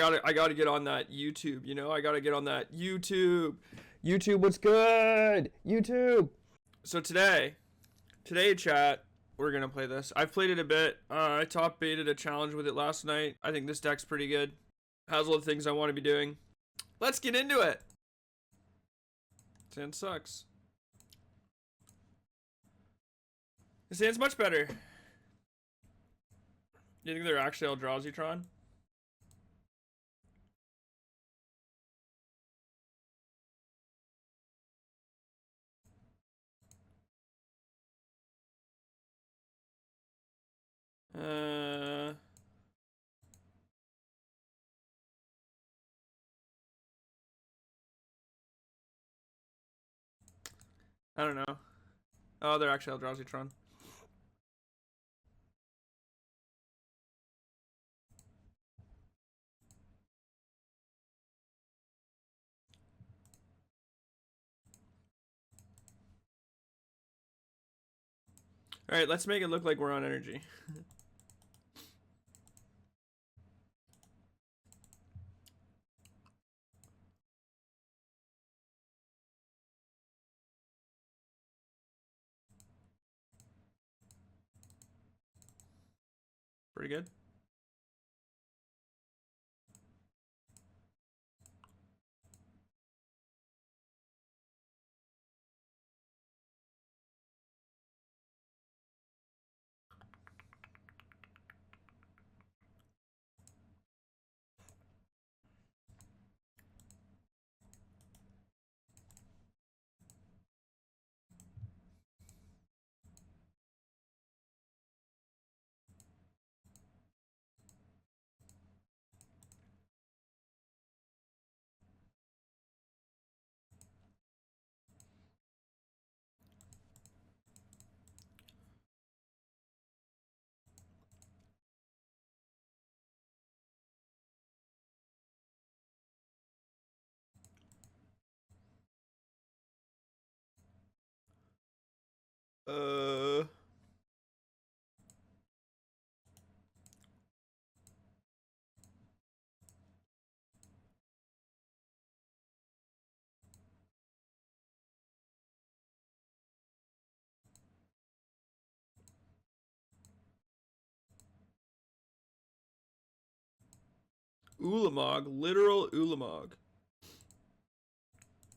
I gotta get on that YouTube, you know? I gotta get on that YouTube. YouTube, what's good? YouTube. So today, chat, we're gonna play this. I've played it a bit. I top baited a challenge with it last night. I think this deck's pretty good. Has all the things I want to be doing. Let's get into it. Sand sucks. The sand's much better. You think they're actually Eldrazi Tron? I don't know. Oh, they're actually Eldrazi Tron. Alright, let's make it look like we're on energy. Pretty good. Uh... Ulamog, literal Ulamog.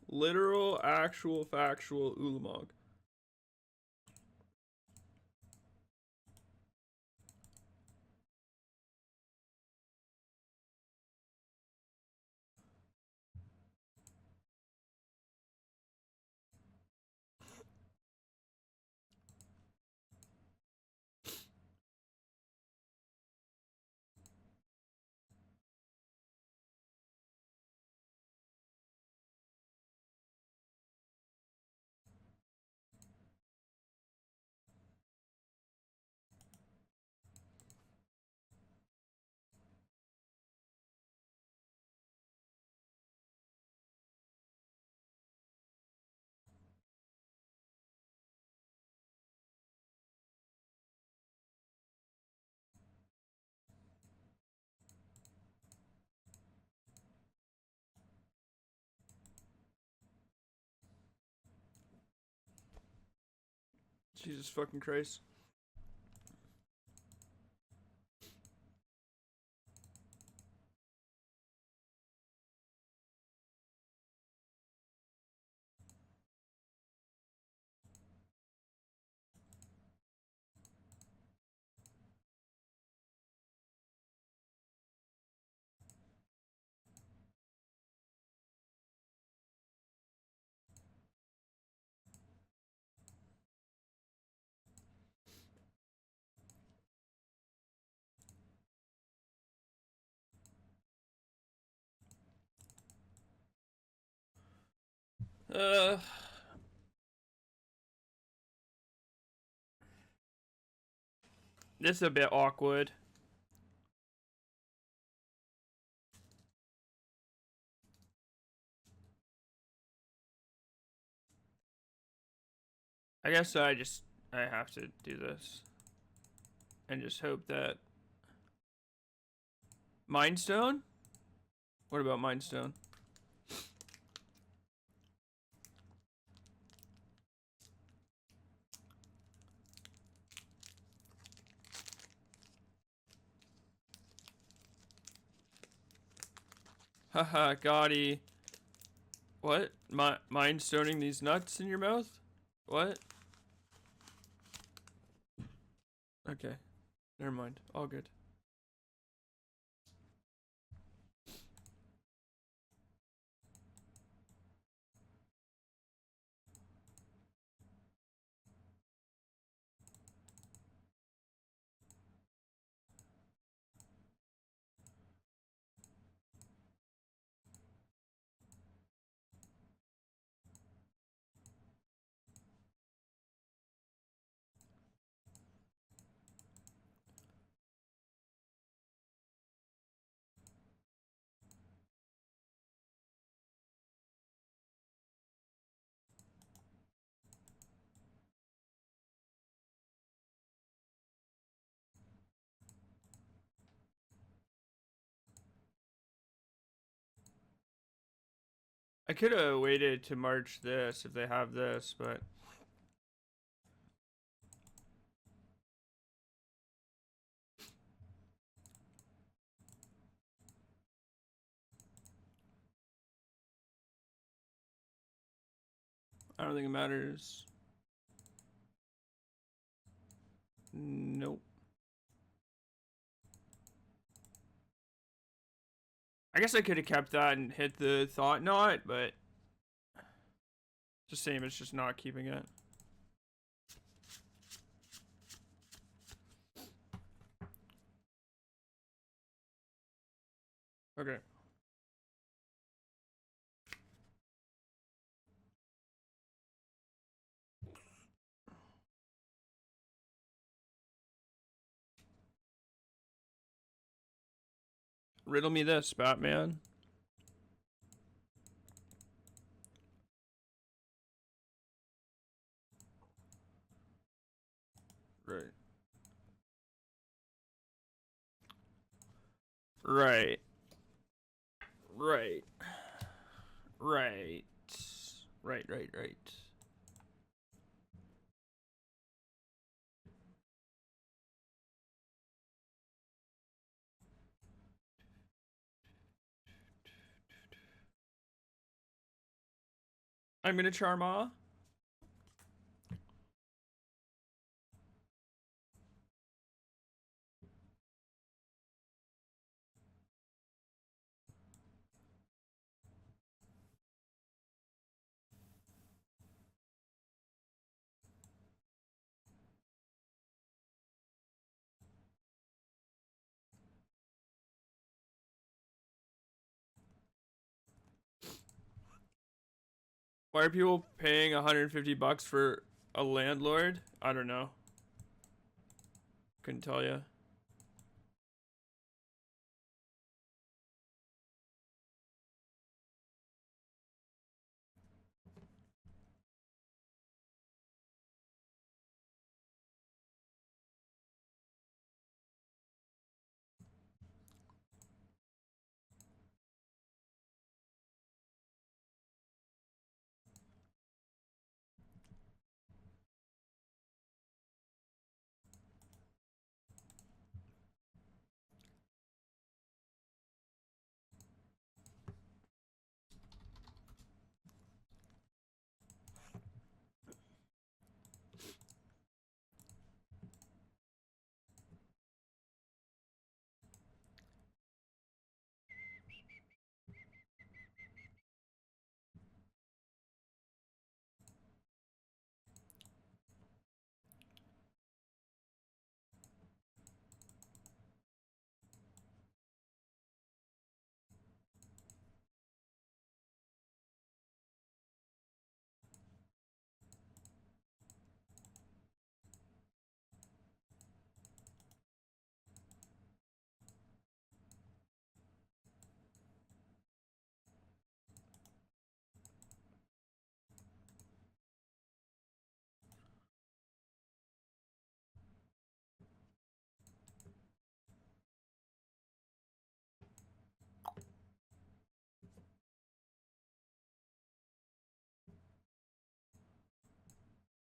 Literal, actual, factual Ulamog. Jesus fucking Christ. This is a bit awkward. I guess I have to do this. And just hope that... Mind Stone? What about Mindstone? Haha, Gotti. What? Mind stoning these nuts in your mouth? What? Okay. Never mind. All good. I could have waited to march this if they have this, but I don't think it matters. Nope. I guess I could have kept that and hit the thought knot, but it's the same as just not keeping it. Okay. Riddle me this, Batman. Right. Right. Right. Right. Right. I'm gonna Charma. Why are people paying 150 bucks for a landlord? I don't know. Couldn't tell you.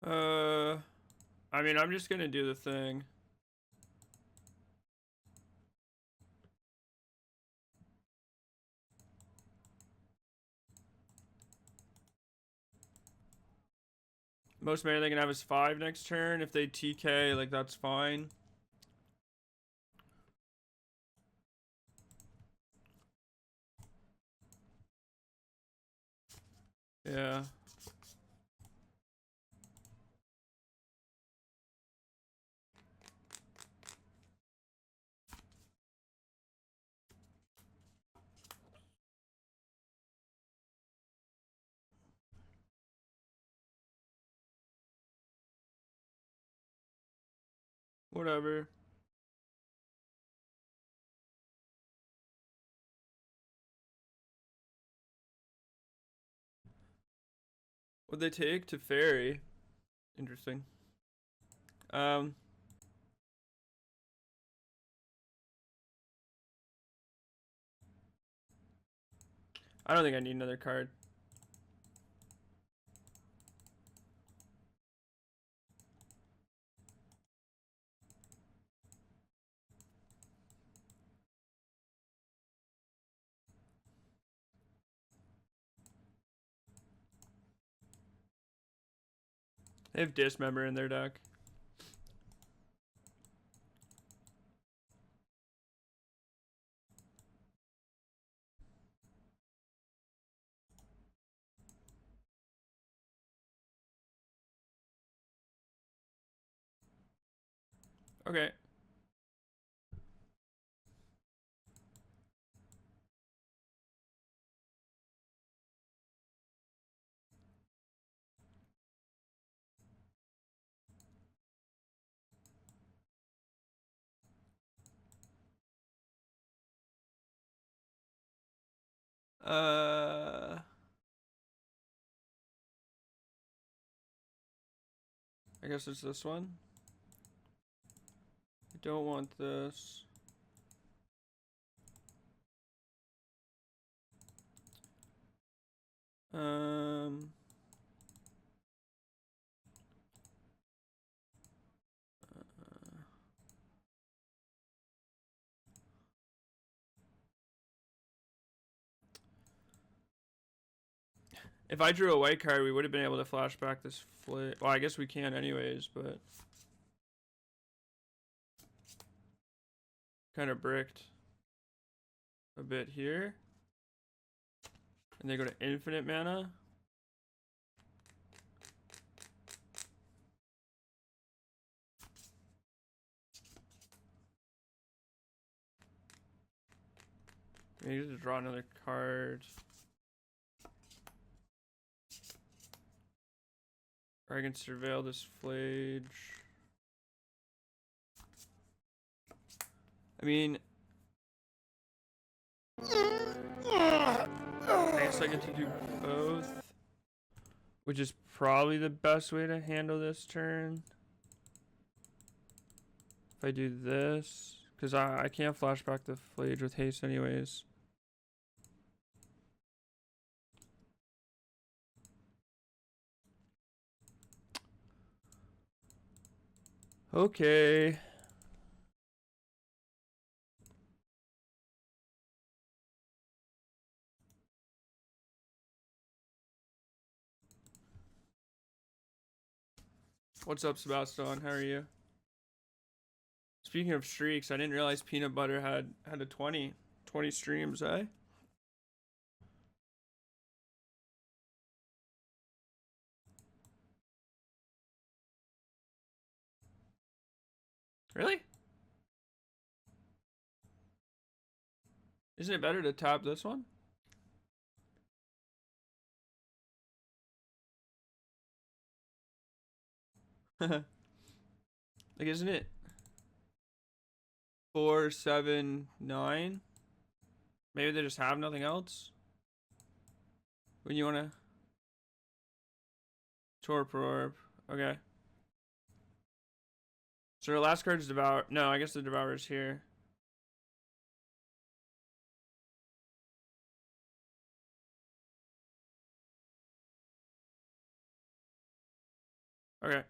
I mean, I'm just gonna do the thing. Most mana they can have is 5 next turn. If they TK, like, that's fine. Yeah. Whatever. What'd they take to fairy? Interesting. I don't think I need another card. They have Dismember in their deck. Okay. I guess it's this one. I don't want this. If I drew a white card, we would have been able to flash back this flip. Well, I guess we can anyways, but kind of bricked a bit here. And they go to infinite mana. I need to draw another card. Or I can surveil this Flage. I mean, I guess I get to do both, which is probably the best way to handle this turn. If I do this, because I can't flash back the Flage with haste anyways. Okay. What's up, Sebastian? How are you? Speaking of streaks, I didn't realize Peanut Butter had a 20 streams, eh? Really? Isn't it better to tap this one? Like, isn't it 4, 7, 9? Maybe they just have nothing else. When you wanna Torp Orb. Okay. So our last card is Devour. No, I guess the Devour's here. Okay.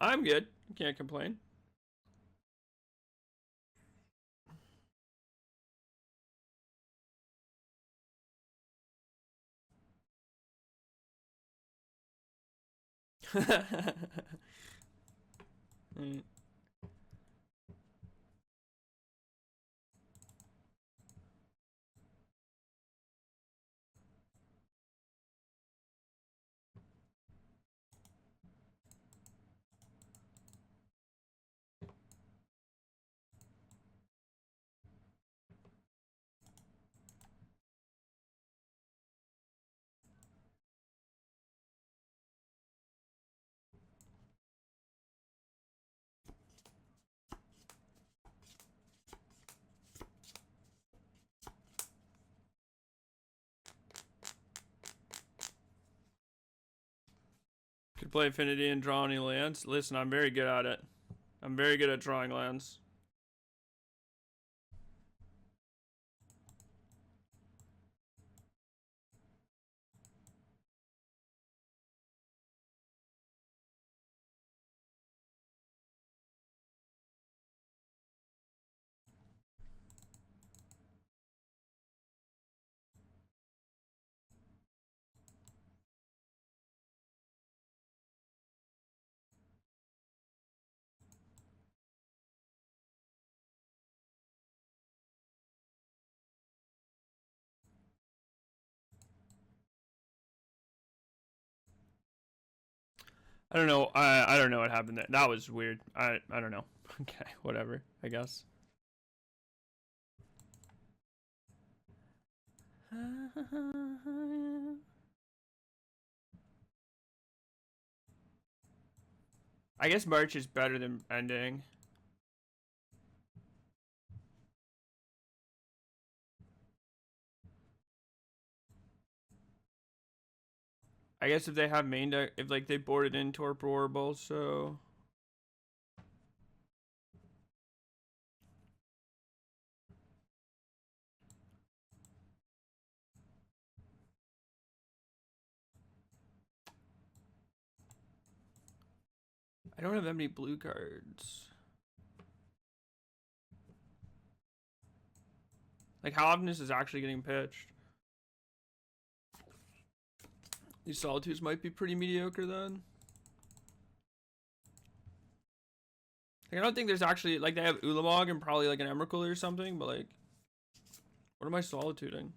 I'm good. Can't complain. Mm. Could play Affinity and draw any lands. Listen, I'm very good at it. I'm very good at drawing lands. I don't know. I don't know what happened there. That was weird. I don't know. Okay, whatever. I guess. I guess March is better than ending. I guess if they have main deck, if like they boarded in Torpor Orb also. I don't have that many blue cards. Like how often is this actually getting pitched? These Solitudes might be pretty mediocre then. Like, I don't think there's actually, like, they have Ulamog and probably like an Emrakul or something, but like, what am I Solituding?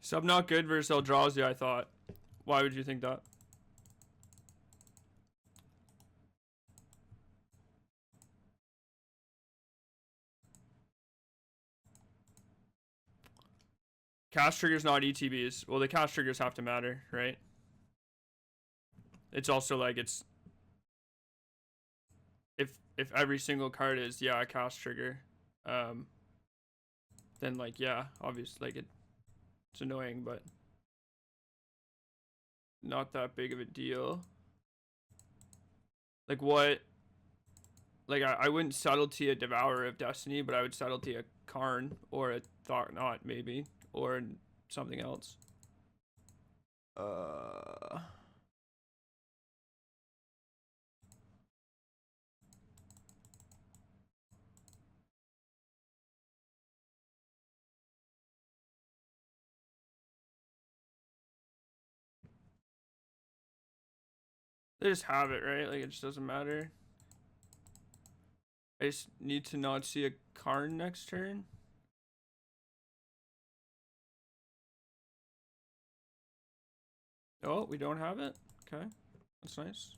Sub not good versus Eldrazi, I thought. Why would you think that? Cast triggers, not ETBs. Well, the cast triggers have to matter, right? It's also like it's if every single card is a cast trigger, then like obviously like it's annoying, but not that big of a deal. Like what? Like I wouldn't subtlety a Devourer of Destiny, but I would subtlety a Karn or a Thought-Knot maybe, or something else. They just have it, right? Like it just doesn't matter. I just need to not see a Karn next turn. Oh, we don't have it? Okay. That's nice.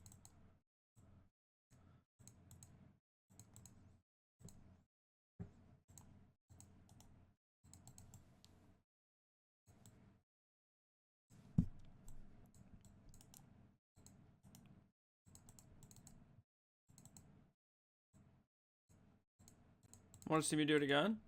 Want to see me do it again?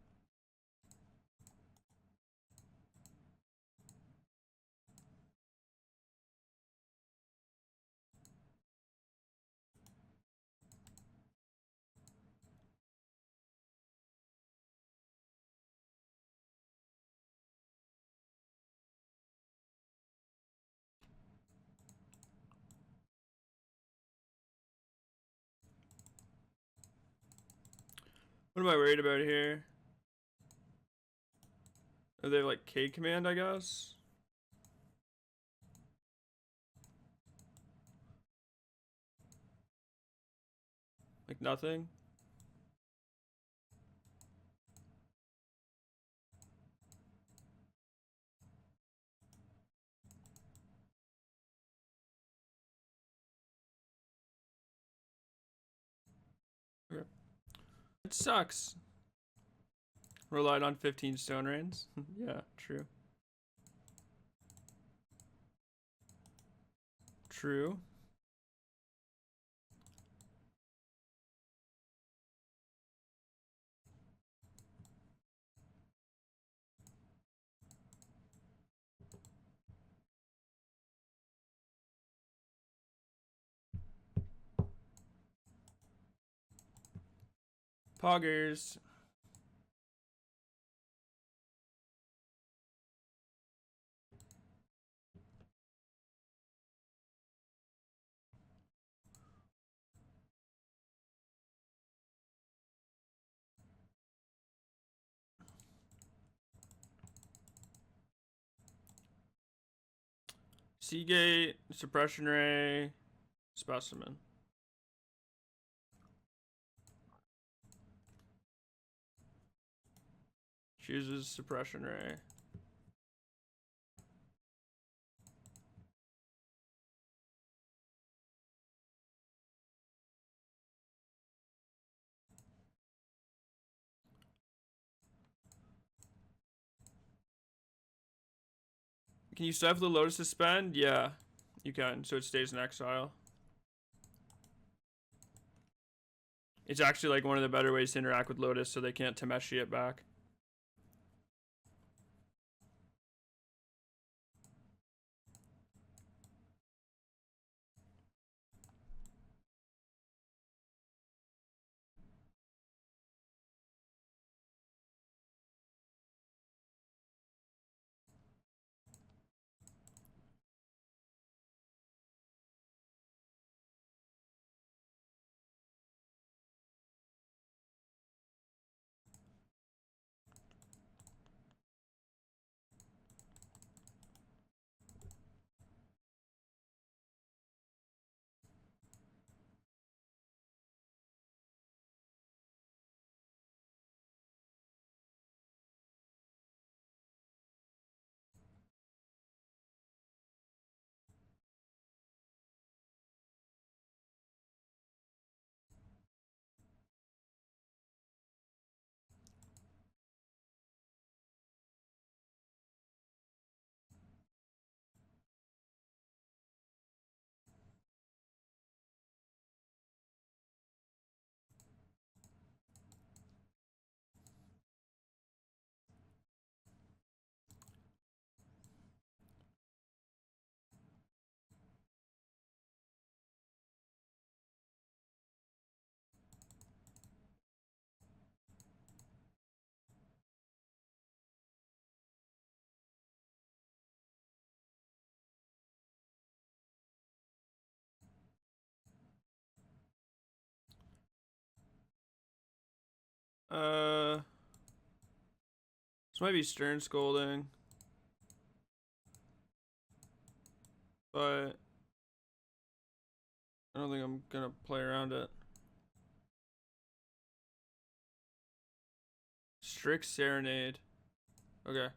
What am I worried about here? Are they like K command, I guess? Like nothing? Okay. It sucks. Relied on 15 stone rains. Yeah, true. True. Poggers. Seagate, suppression ray, specimen. Chooses suppression ray. Can you stifle the Lotus Suspend? Yeah, you can. So it stays in exile. It's actually like one of the better ways to interact with Lotus so they can't Tameshi it back. This might be Stern Scolding, but I don't think I'm gonna play around it. Strict Serenade. Okay.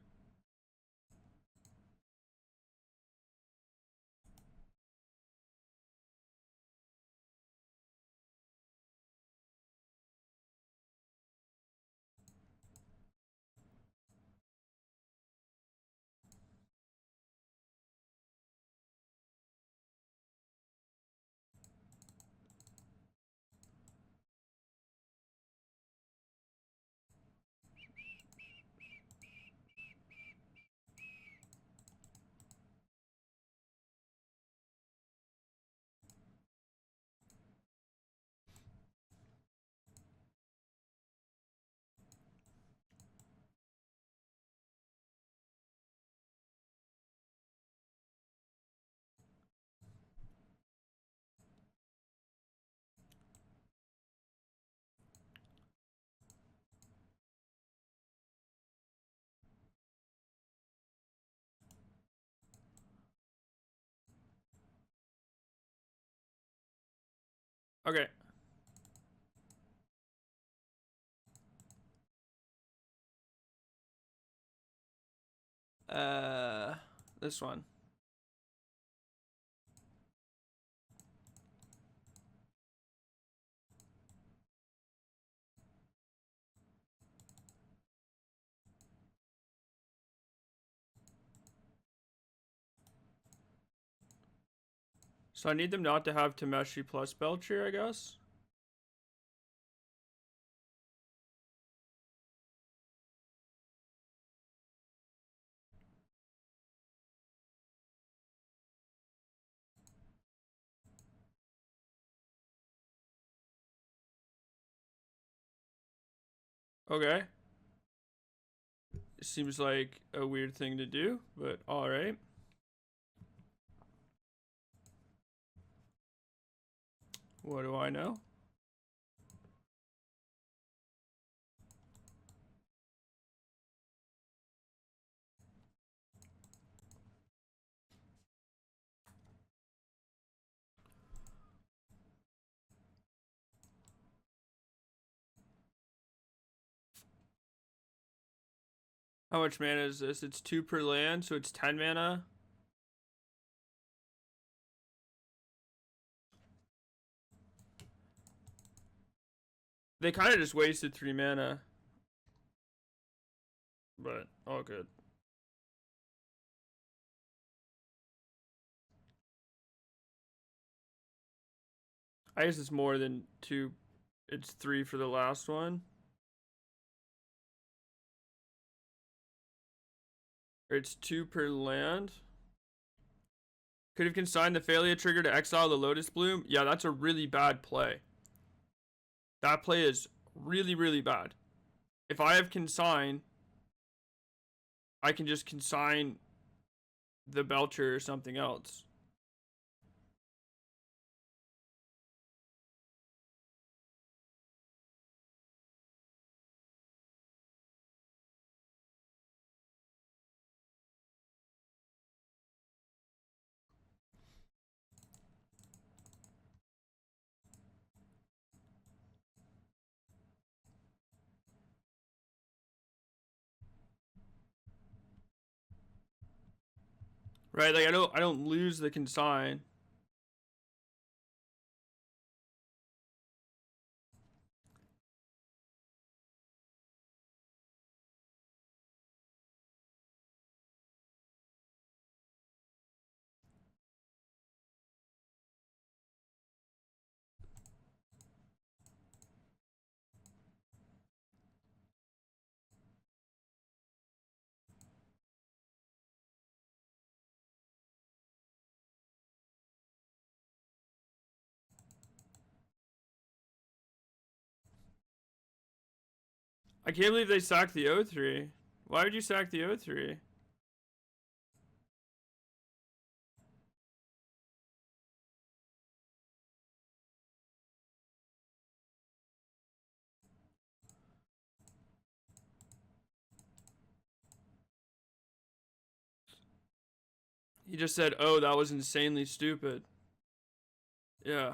Okay. This one. So I need them not to have Tameshi plus Belcher, I guess. Okay. Seems like a weird thing to do, but alright. What do I know? How much mana is this? It's 2 per land, so it's 10 mana. They kind of just wasted 3 mana. But all good. I guess it's more than 2. It's 3 for the last one. Or it's 2 per land. Could have consigned the failure trigger to exile the Lotus Bloom. Yeah, that's a really bad play. That play is really, really bad. If I have consign, I can just consign the Belcher or something else. Right, like I don't lose the consign. I can't believe they sacked the O3. Why would you sack the O3? He just said, oh, that was insanely stupid. Yeah.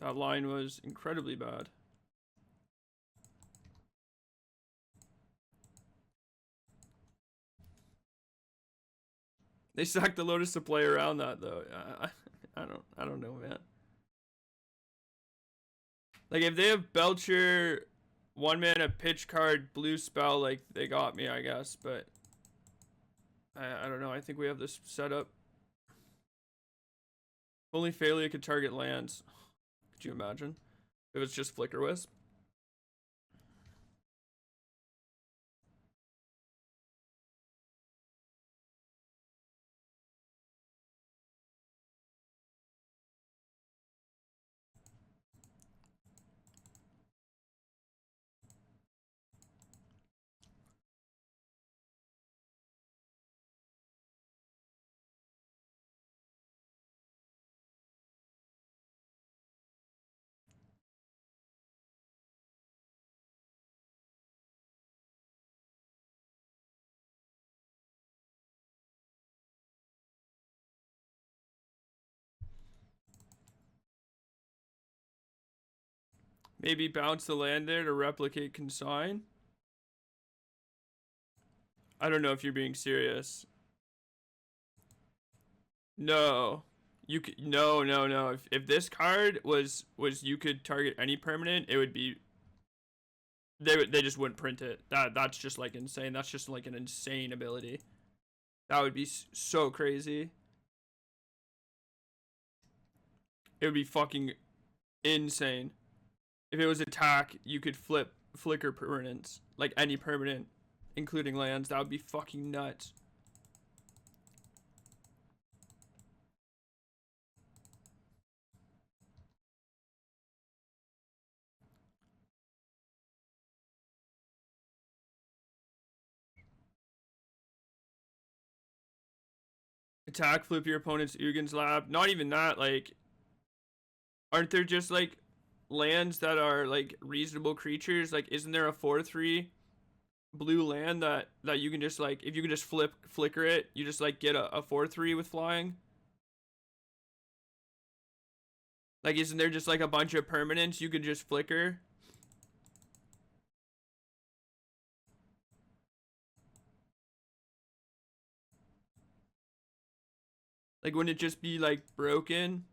That line was incredibly bad. They sacked the Lotus to play around that though. I don't know, man. Like if they have Belcher, 1 mana pitch card, blue spell, like they got me, I guess. But I don't know. I think we have this set up. Only failure could target lands. Could you imagine if it's just Flicker Wisp? Maybe bounce the land there to replicate consign. I don't know if you're being serious. No. You could, no. If this card was you could target any permanent, it would be they just wouldn't print it. That's just like insane. That's just like an insane ability. That would be so crazy. It would be fucking insane. If it was attack, you could flicker permanents, like any permanent, including lands. That would be fucking nuts. Attack, flip your opponent's Ugin's Lab. Not even that, like, aren't there just like lands that are like reasonable creatures? Like, isn't there a 4/3 blue land that you can just like, if you can just flicker it, you just like get a 4/3 with flying? Like, isn't there just like a bunch of permanents you could just flicker? Like, wouldn't it just be like broken?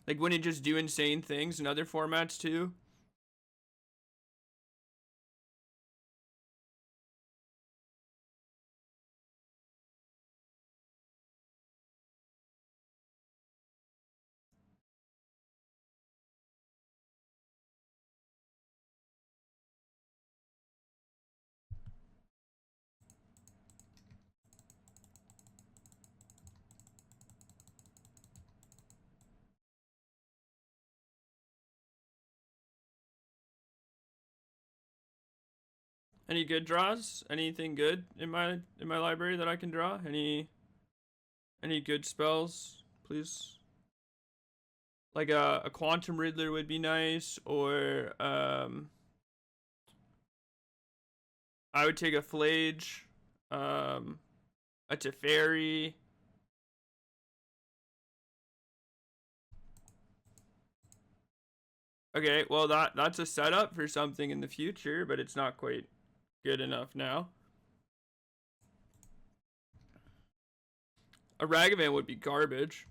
Like, wouldn't it just do insane things in other formats too? Any good draws? Anything good in my library that I can draw? Any good spells, please? Like a Quantum Riddler would be nice, or I would take a Flage, a Teferi. Okay, well that's a setup for something in the future, but it's not quite good enough now. A Ragavan would be garbage.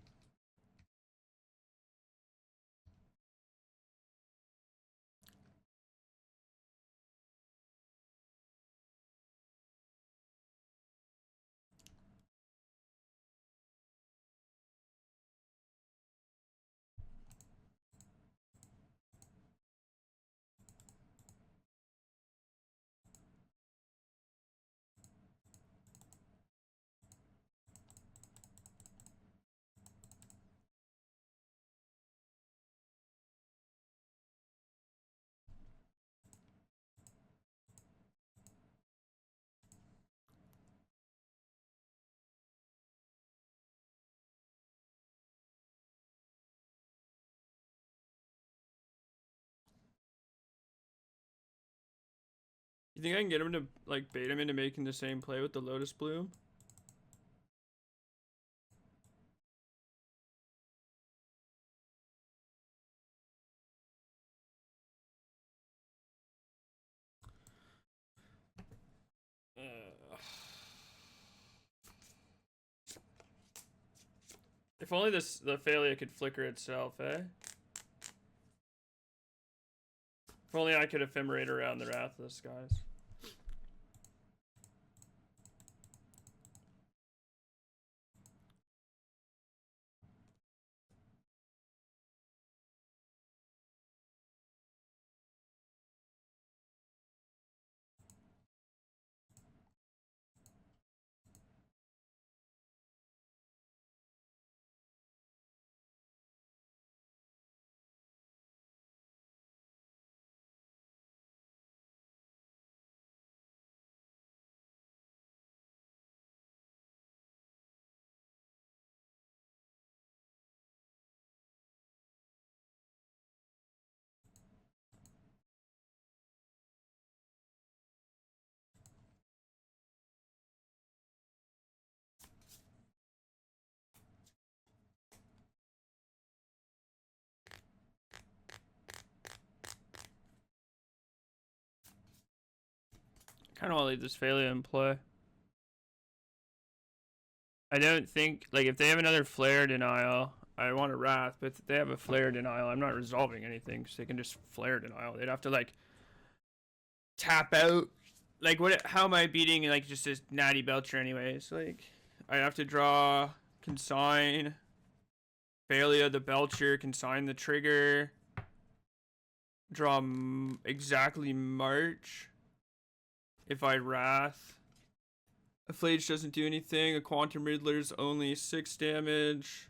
You think I can get him to like bait him into making the same play with the Lotus Bloom? If only the Thalia could flicker itself, eh? If only I could ephemerate around the Wrath of the Skies. kind of want to leave this Failure in play. I don't think, like, if they have another Flare Denial, I want a Wrath, but if they have a Flare Denial, I'm not resolving anything, so they can just Flare Denial. They'd have to, like, tap out. Like, what? How am I beating, like, just this natty Belcher anyways? Like, I have to draw, consign, Failure the Belcher, consign the trigger, draw exactly March. If I Wrath. A Flage doesn't do anything. A Quantum Riddler's only 6 damage.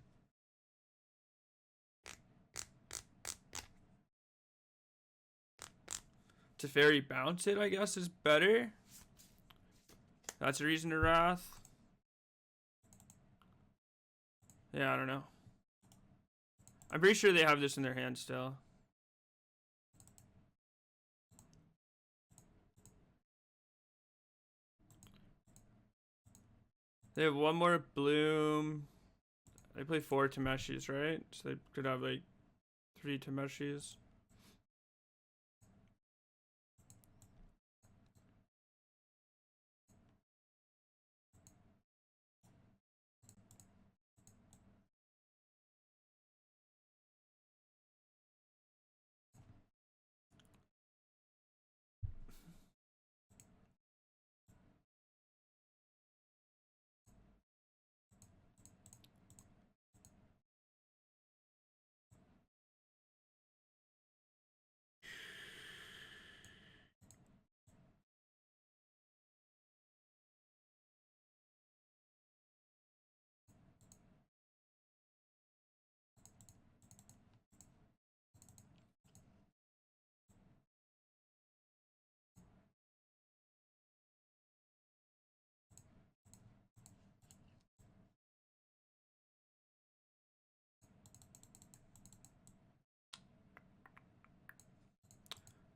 Teferi bounce it, I guess, is better. That's a reason to Wrath. Yeah, I don't know. I'm pretty sure they have this in their hand still. They have one more Bloom. They play 4 Temeshis, right? So they could have like 3 Temeshis.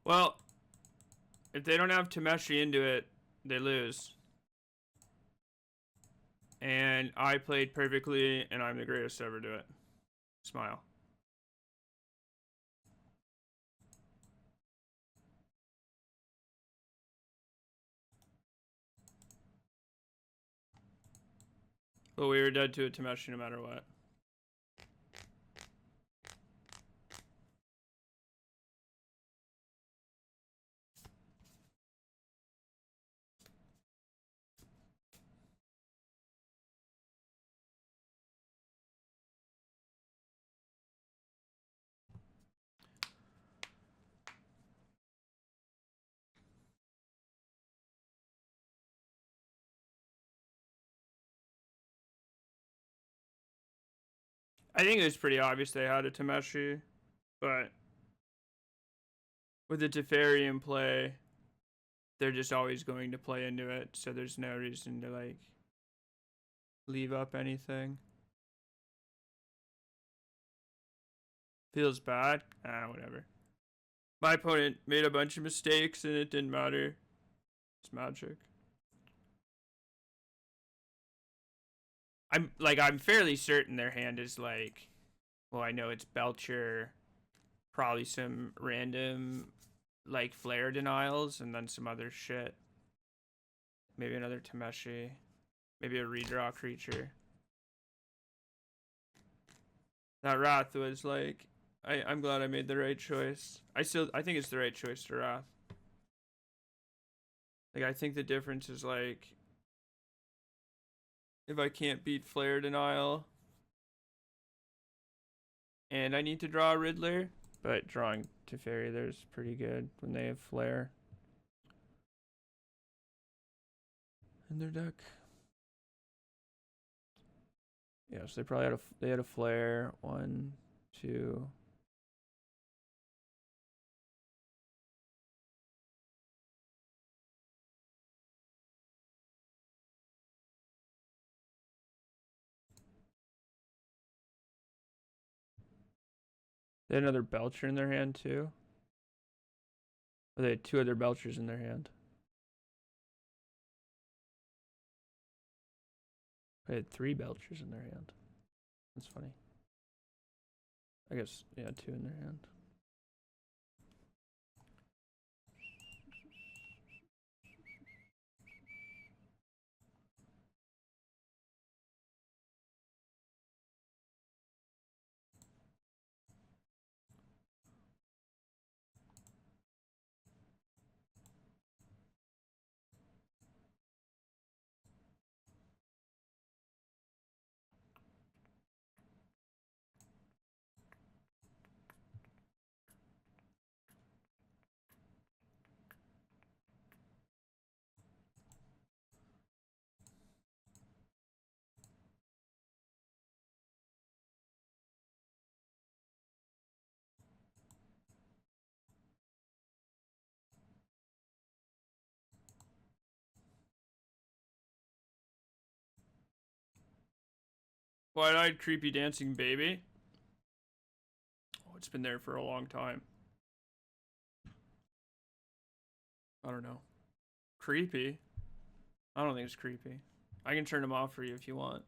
Well, if they don't have Temeshi into it, they lose. And I played perfectly, and I'm the greatest to ever do it. Smile. But we were dead to a Temeshi no matter what. I think it was pretty obvious they had a Temeshi, but with the Teferi in play, they're just always going to play into it, so there's no reason to, like, leave up anything. Feels bad? Ah, whatever. My opponent made a bunch of mistakes and it didn't matter. It's Magic. I'm fairly certain their hand is like, well, I know it's Belcher, probably some random, like, Flare Denials, and then some other shit. Maybe another Temeshi. Maybe a redraw creature. That Wrath was like, I'm glad I made the right choice. I think it's the right choice to Wrath. Like, I think the difference is, like, if I can't beat Flare Denial and I need to draw a Riddler, but drawing Teferi there's pretty good when they have Flare in their deck. Yeah, so they probably had a Flare. 1, 2. They had another Belcher in their hand too. Or they had 2 other Belchers in their hand. They had 3 Belchers in their hand. That's funny. I guess, yeah, 2 in their hand. Wide-eyed, creepy dancing baby. Oh, it's been there for a long time. I don't know. Creepy? I don't think it's creepy. I can turn them off for you if you want.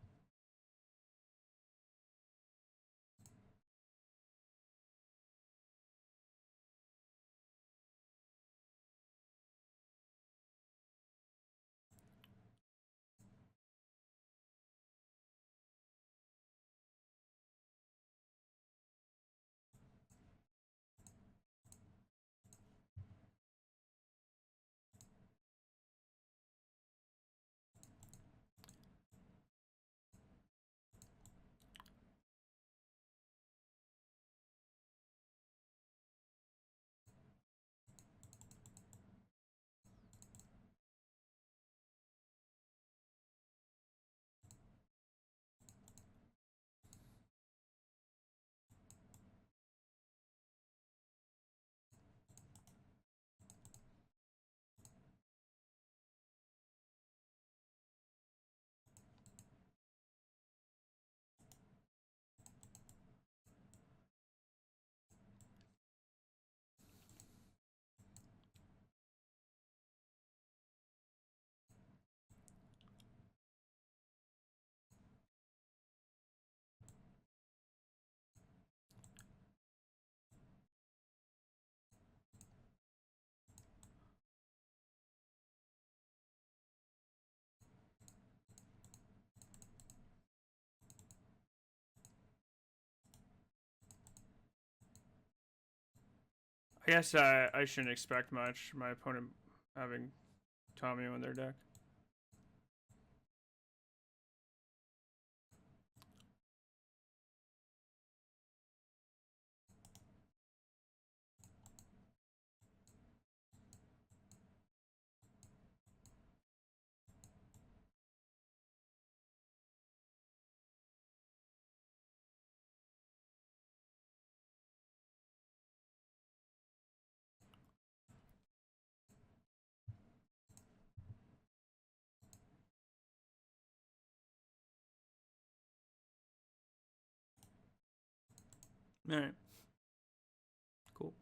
I guess I shouldn't expect much. My opponent having Tommy on their deck. All right. Cool.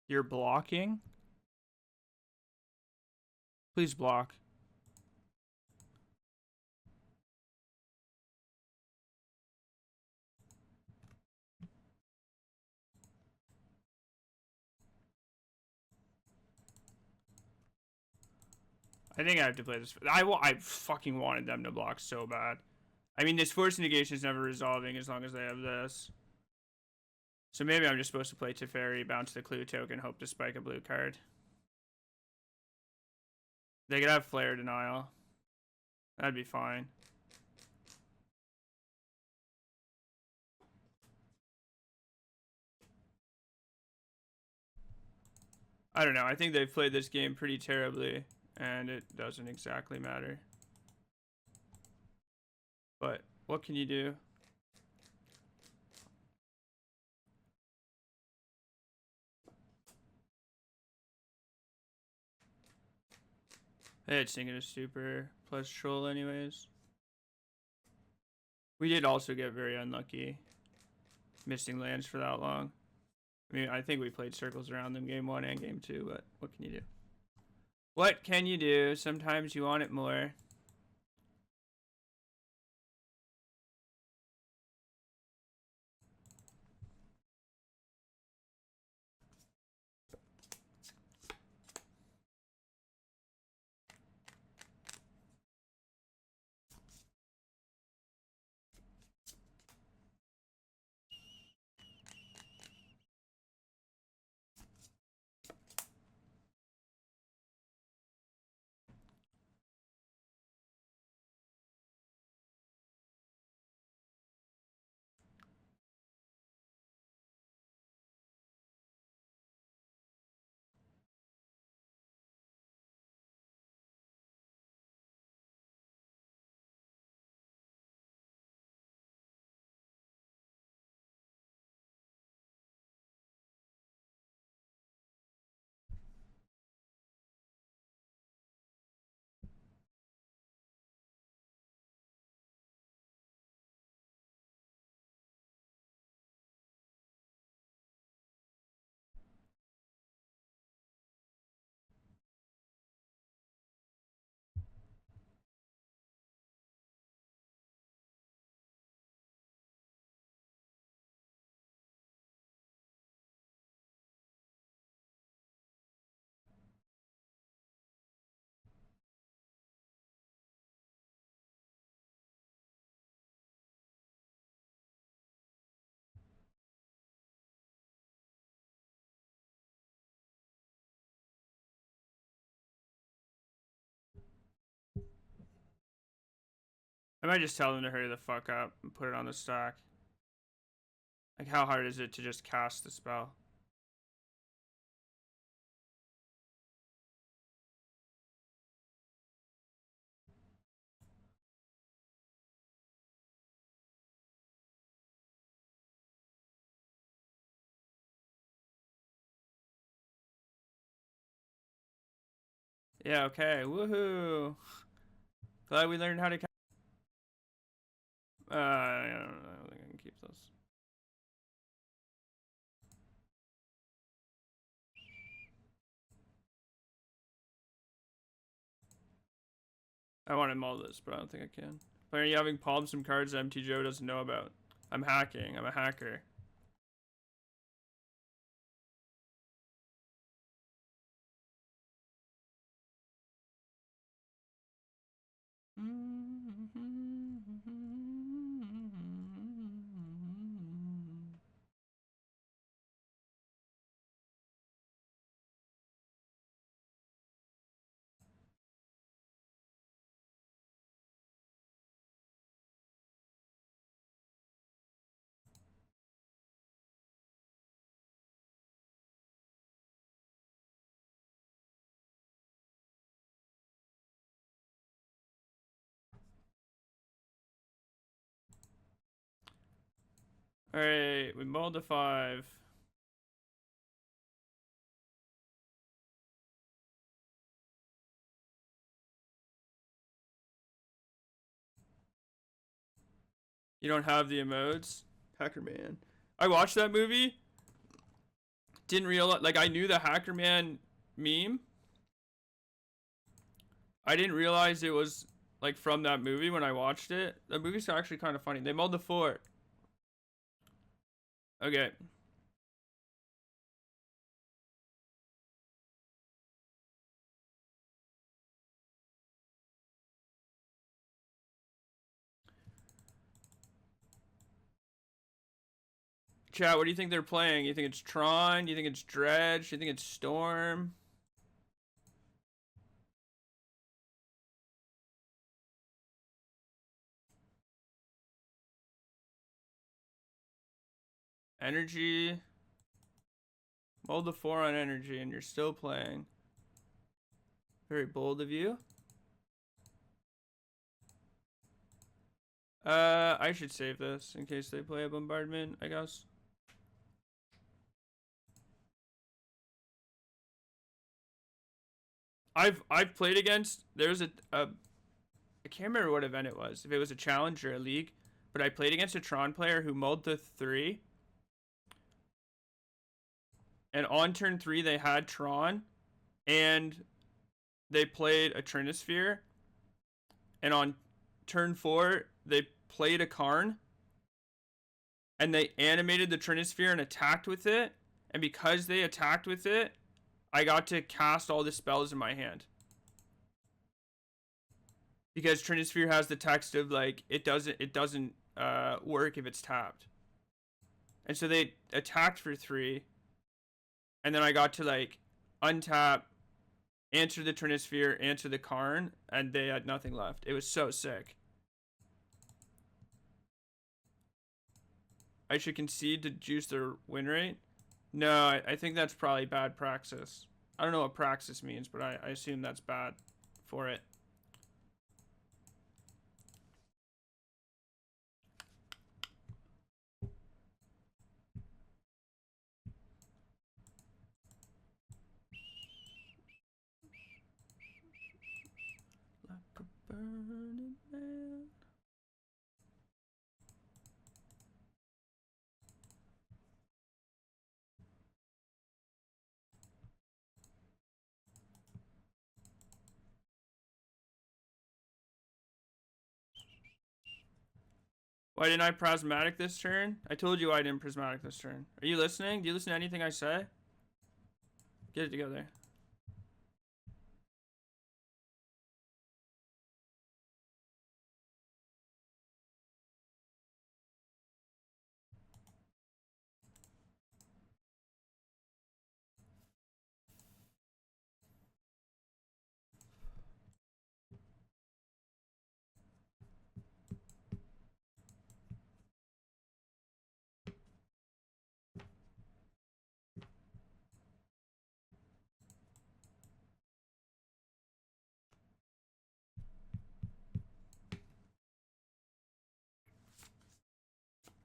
You're blocking? Please block. I think I have to play this. I fucking wanted them to block so bad. I mean, this force negation is never resolving as long as they have this. So maybe I'm just supposed to play Teferi, bounce the clue token, hope to spike a blue card. They could have Flare Denial. That'd be fine. I don't know. I think they've played this game pretty terribly, and it doesn't exactly matter. But what can you do? Hey, it's thinking of super plus troll anyways. We did also get very unlucky missing lands for that long. I mean, I think we played circles around them game 1 and game 2, but what can you do? What can you do? Sometimes you want it more. I might just tell them to hurry the fuck up and put it on the stack. Like, how hard is it to just cast the spell? Yeah, okay. Woohoo. Glad we learned how to cast. I don't think I can keep those. I want to mull this, but I don't think I can. But are you having palmed some cards that MT Joe doesn't know about? I'm hacking. I'm a hacker. Alright, we mulled to 5. You don't have the emotes? Hacker Man. I watched that movie. Didn't realize, like, I knew the Hacker Man meme. I didn't realize it was, like, from that movie when I watched it. The movie's actually kind of funny. They mulled the fort. Okay. Chat, what do you think they're playing? You think it's Tron? You think it's Dredge? You think it's Storm? Energy. Mold the 4 on energy and you're still playing. Very bold of you. I should save this in case they play a bombardment, I guess. I've played against, there's a I can't remember what event it was, if it was a challenge or a league, but I played against a Tron player who mulled the 3. And on turn 3 they had Tron and they played a Trinisphere. And on turn 4 they played a Karn. And they animated the Trinisphere and attacked with it. And because they attacked with it, I got to cast all the spells in my hand. Because Trinisphere has the text of, like, it doesn't work if it's tapped. And so they attacked for 3. And then I got to, like, untap, answer the Trinisphere, answer the Karn, and they had nothing left. It was so sick. I should concede to juice their win rate? No, I think that's probably bad praxis. I don't know what praxis means, but I assume that's bad for it. Like a burning man. Why didn't I prismatic this turn? I told you I didn't prismatic this turn. Are you listening? Do you listen to anything I say? Get it together.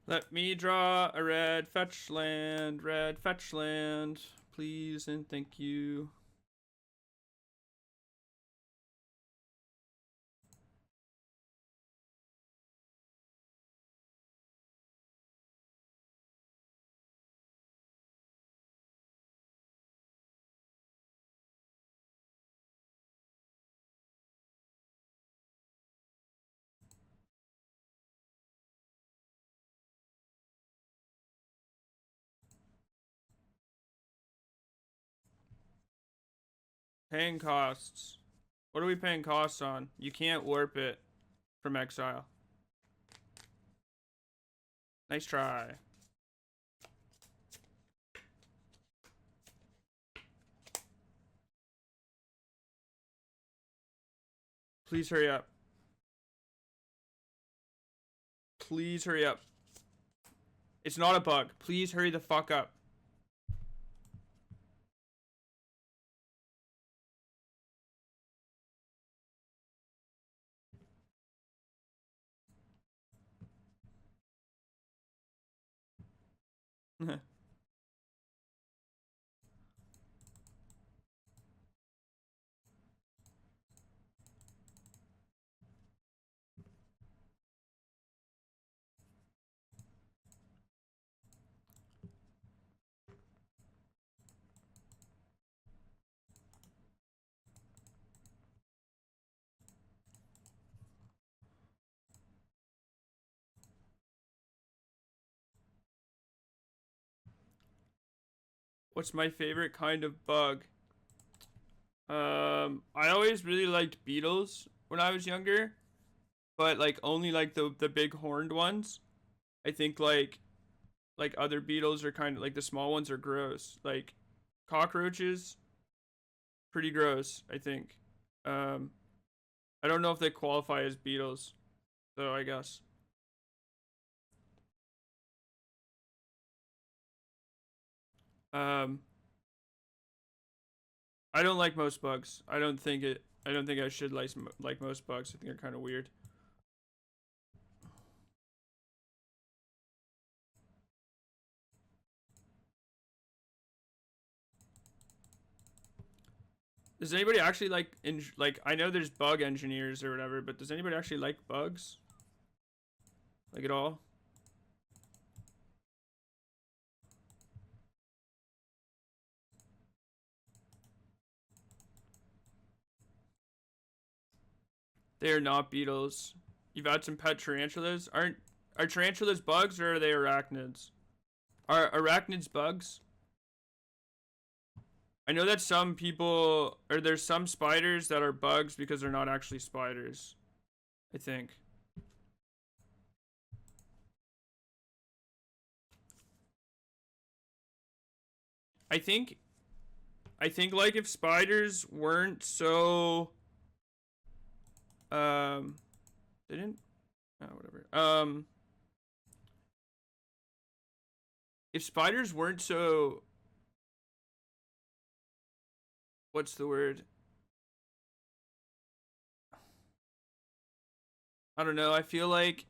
Let me draw a red fetch land, please and thank you. Paying costs. What are we paying costs on? You can't warp it from exile. Nice try. Please hurry up. Please hurry up. It's not a bug. Please hurry the fuck up. What's my favorite kind of bug? I always really liked beetles when I was younger, but like only like the big horned ones. I think like other beetles are kind of like the small ones are gross. Like cockroaches, pretty gross, I think. Um, I don't know if they qualify as beetles, though, I guess. Um, I don't like most bugs. I don't think I should like most bugs. I think they're kind of weird. Does anybody actually like I know there's bug engineers or whatever, but does anybody actually like bugs? Like at all? They are not beetles. You've had some pet tarantulas. Are tarantulas bugs or are they arachnids? Are arachnids bugs? I know that some people or there's some spiders that are bugs because they're not actually spiders. I think. I think I think like if spiders weren't so um they didn't whatever. If spiders weren't so what's the word? I don't know. I feel like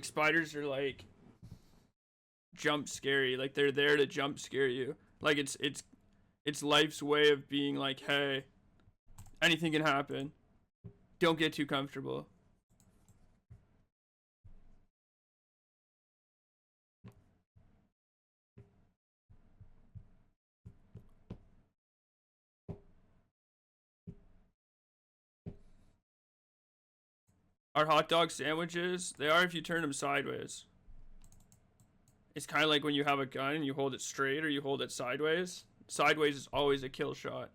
spiders are like jump scary. Like they're there to jump scare you. Like it's life's way of being like, hey, anything can happen. Don't get too comfortable. Are hot dog sandwiches? They are if you turn them sideways. It's kind of like when you have a gun and you hold it straight or you hold it sideways. Sideways is always a kill shot.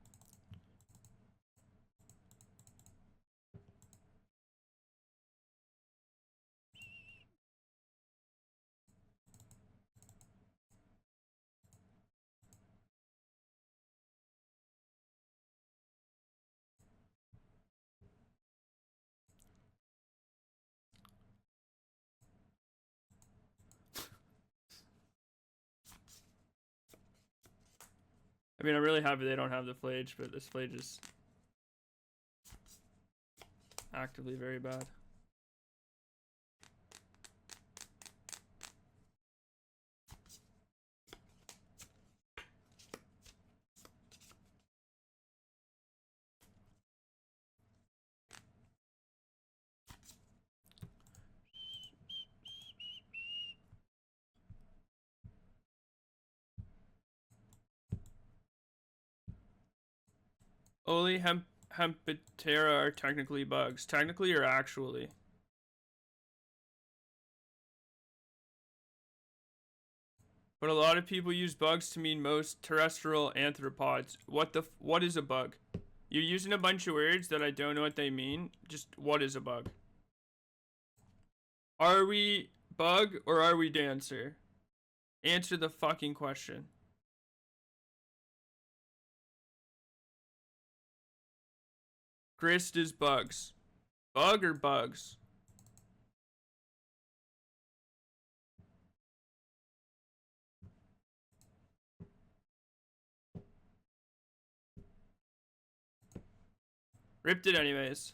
I mean, I'm really happy they don't have the flage, but this flage is actively very bad. Only Hempitera are technically bugs. Technically or actually? But a lot of people use bugs to mean most terrestrial arthropods. What is a bug? You're using a bunch of words that I don't know what they mean. Just what is a bug? Are we bug or are we dancer? Answer the fucking question. Grist is bugs. Bug or bugs? Ripped it anyways.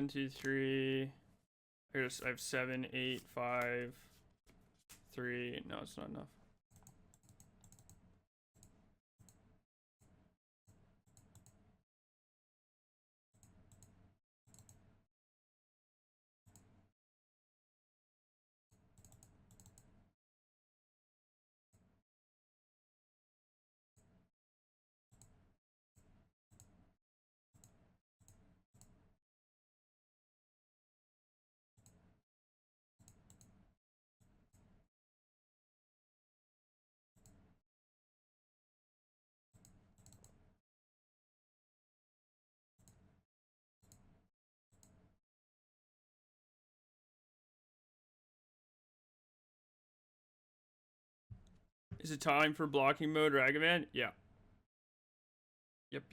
1, 2, 3. I have 7, 8, 5, 3. No, it's not enough. Is it time for blocking mode, Ragavan? Yeah. Yep.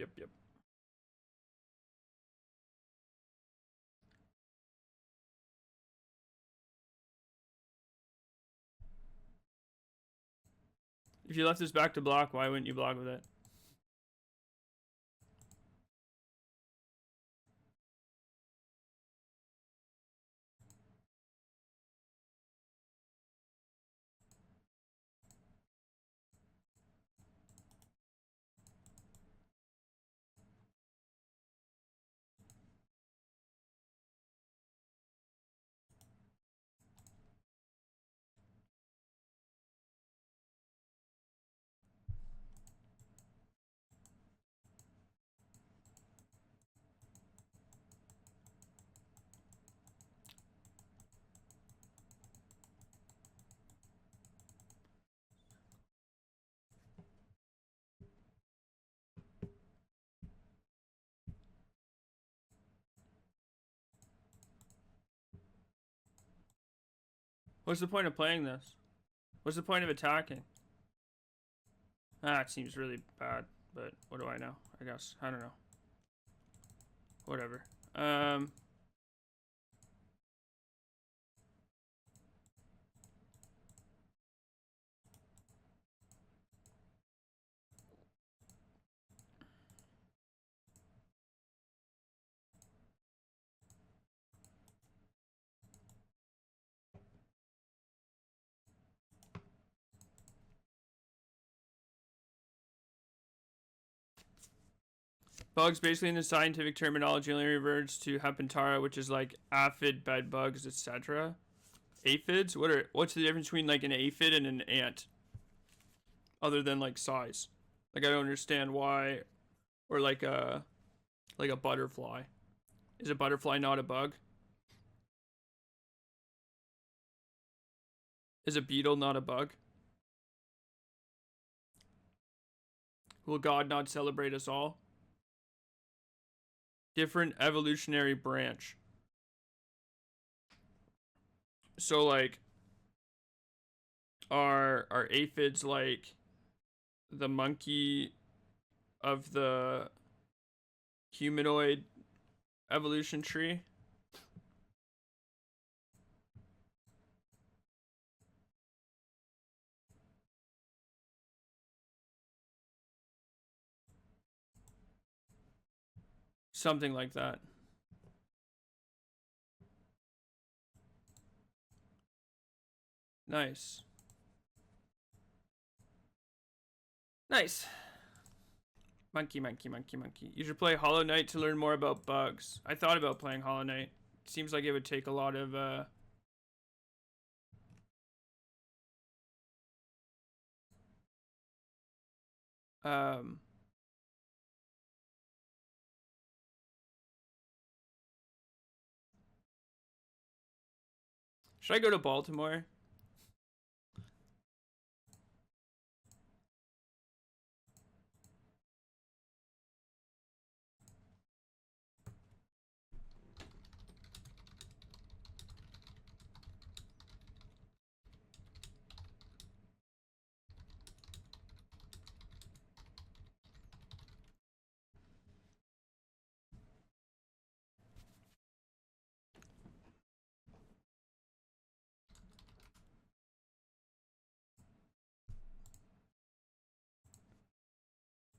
If you left this back to block, why wouldn't you block with it? What's the point of playing this? What's the point of attacking? It seems really bad, but what do I know? I guess. I don't know. Whatever. Bugs, basically in the scientific terminology, only reverts to Hepentara, which is like aphid, bed bugs, etc. Aphids? What's the difference between like an aphid and an ant? Other than like size. Like I don't understand why. Or like a butterfly. Is a butterfly not a bug? Is a beetle not a bug? Will God not celebrate us all? Different evolutionary branch. So like are aphids like the monkey of the humanoid evolution tree? Something like that. Nice. Nice. Monkey. You should play Hollow Knight to learn more about bugs. I thought about playing Hollow Knight. Seems like it would take a lot of should I go to Baltimore?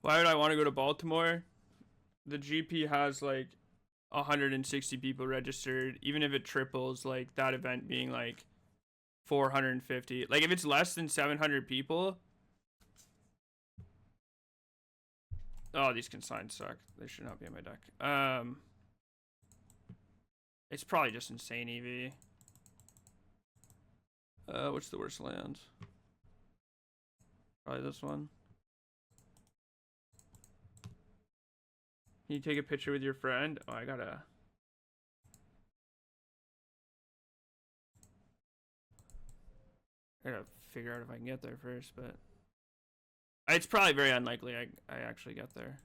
Why would I want to go to Baltimore? The GP has like 160 people registered, even if it triples, like that event being like 450. Like if it's less than 700 people. Oh, these consigns suck. They should not be on my deck. It's probably just insane EV. What's the worst land? Probably this one. Can you take a picture with your friend? Oh, I gotta figure out if I can get there first, but it's probably very unlikely I actually get there.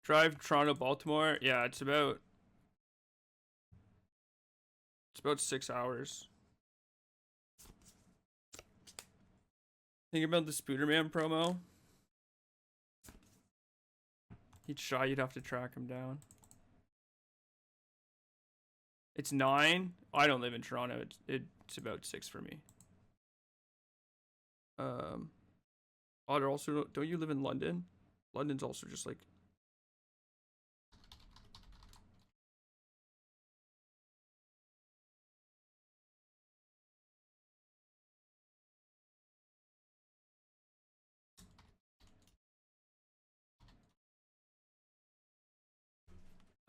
Drive Toronto, Baltimore. Yeah, it's about 6 hours. Think about the Spooderman promo. He'd shy, you'd have to track him down. It's 9. I don't live in Toronto. It's about 6 for me. Otter also, don't you live in London? London's also just like.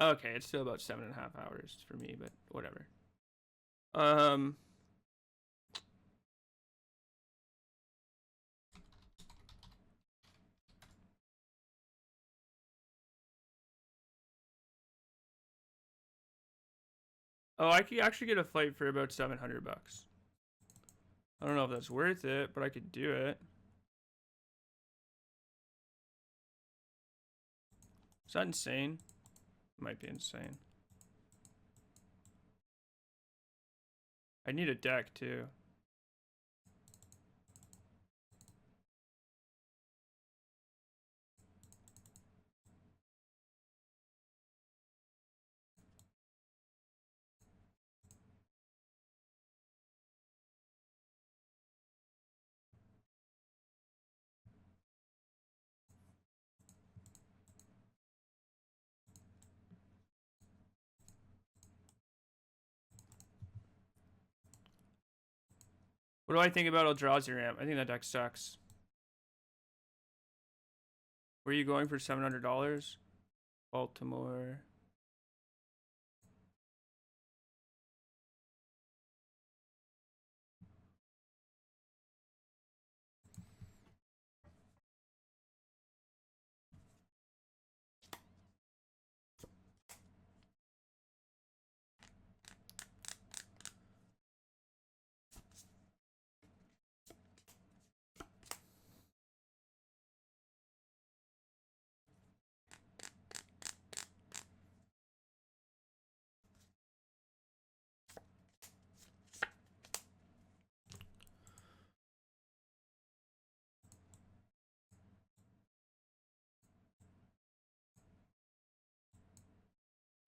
Okay, it's still about 7.5 hours for me, but whatever. Oh, I could actually get a flight for about 700 bucks. I don't know if that's worth it, but I could do it. Is that insane? Might be insane. I need a deck too. What do I think about Eldrazi ramp? I think that deck sucks. Where are you going for $700? Baltimore.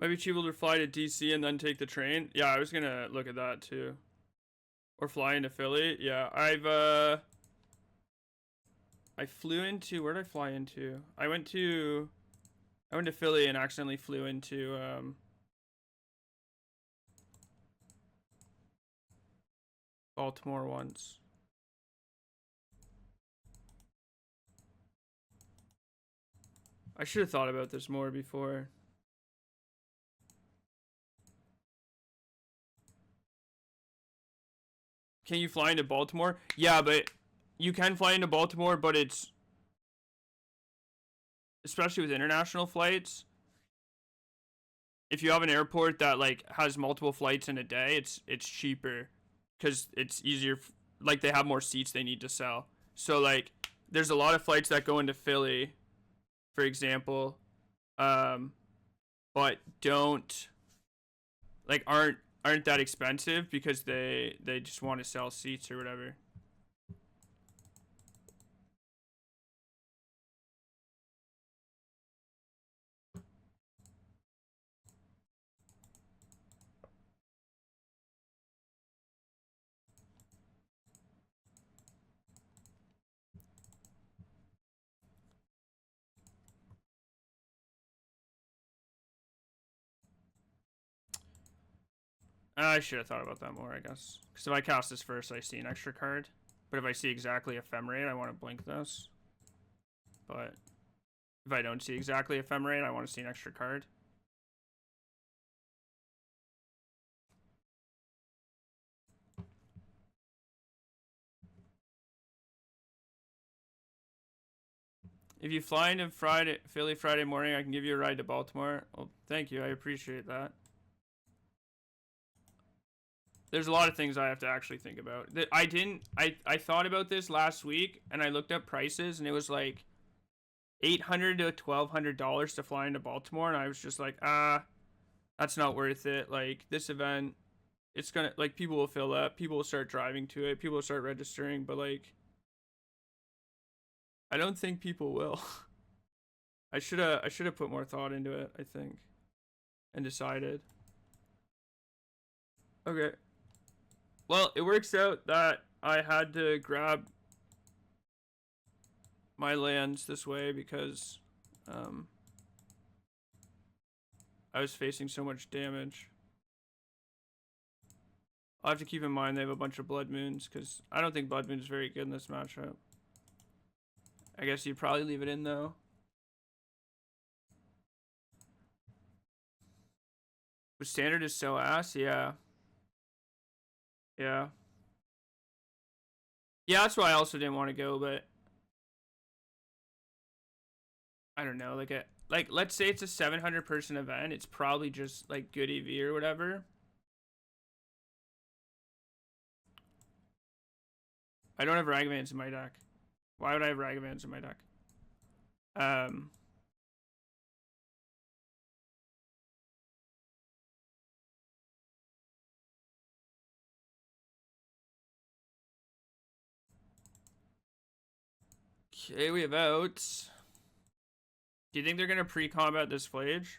Might be cheaper to fly to DC and then take the train. Yeah, I was gonna look at that too. Or fly into Philly. Yeah, I flew into, where did I fly into? I went to Philly and accidentally flew into Baltimore once. I should have thought about this more before. Can you fly into Baltimore? Yeah, but you can fly into Baltimore, but it's, especially with international flights, if you have an airport that like has multiple flights in a day, it's cheaper because it's easier. Like they have more seats they need to sell. So like there's a lot of flights that go into Philly, for example, but don't like aren't that expensive because they just want to sell seats or whatever. I should have thought about that more, I guess. Because if I cast this first, I see an extra card. But if I see exactly Ephemerate, I want to blink this. But if I don't see exactly Ephemerate, I want to see an extra card. If you fly into Philly Friday morning, I can give you a ride to Baltimore. Well, thank you. I appreciate that. There's a lot of things I have to actually think about. I thought about this last week, and I looked up prices, and it was like $800 to $1,200 to fly into Baltimore, and I was just like, that's not worth it. Like, this event, it's gonna, like, people will fill up, people will start driving to it, people will start registering, but, like, I don't think people will. I should have put more thought into it, I think, and decided. Okay. Well, it works out that I had to grab my lands this way because I was facing so much damage. I'll have to keep in mind they have a bunch of Blood Moons because I don't think Blood Moon is very good in this matchup. I guess you'd probably leave it in though. But standard is so ass, yeah. Yeah. Yeah, that's why I also didn't want to go, but I don't know, like let's say it's a 700 person event, it's probably just like good EV or whatever. I don't have Ragavans in my deck. Why would I have Ragavans in my deck? Okay, we have outs. Do you think they're gonna pre-combat this Flage?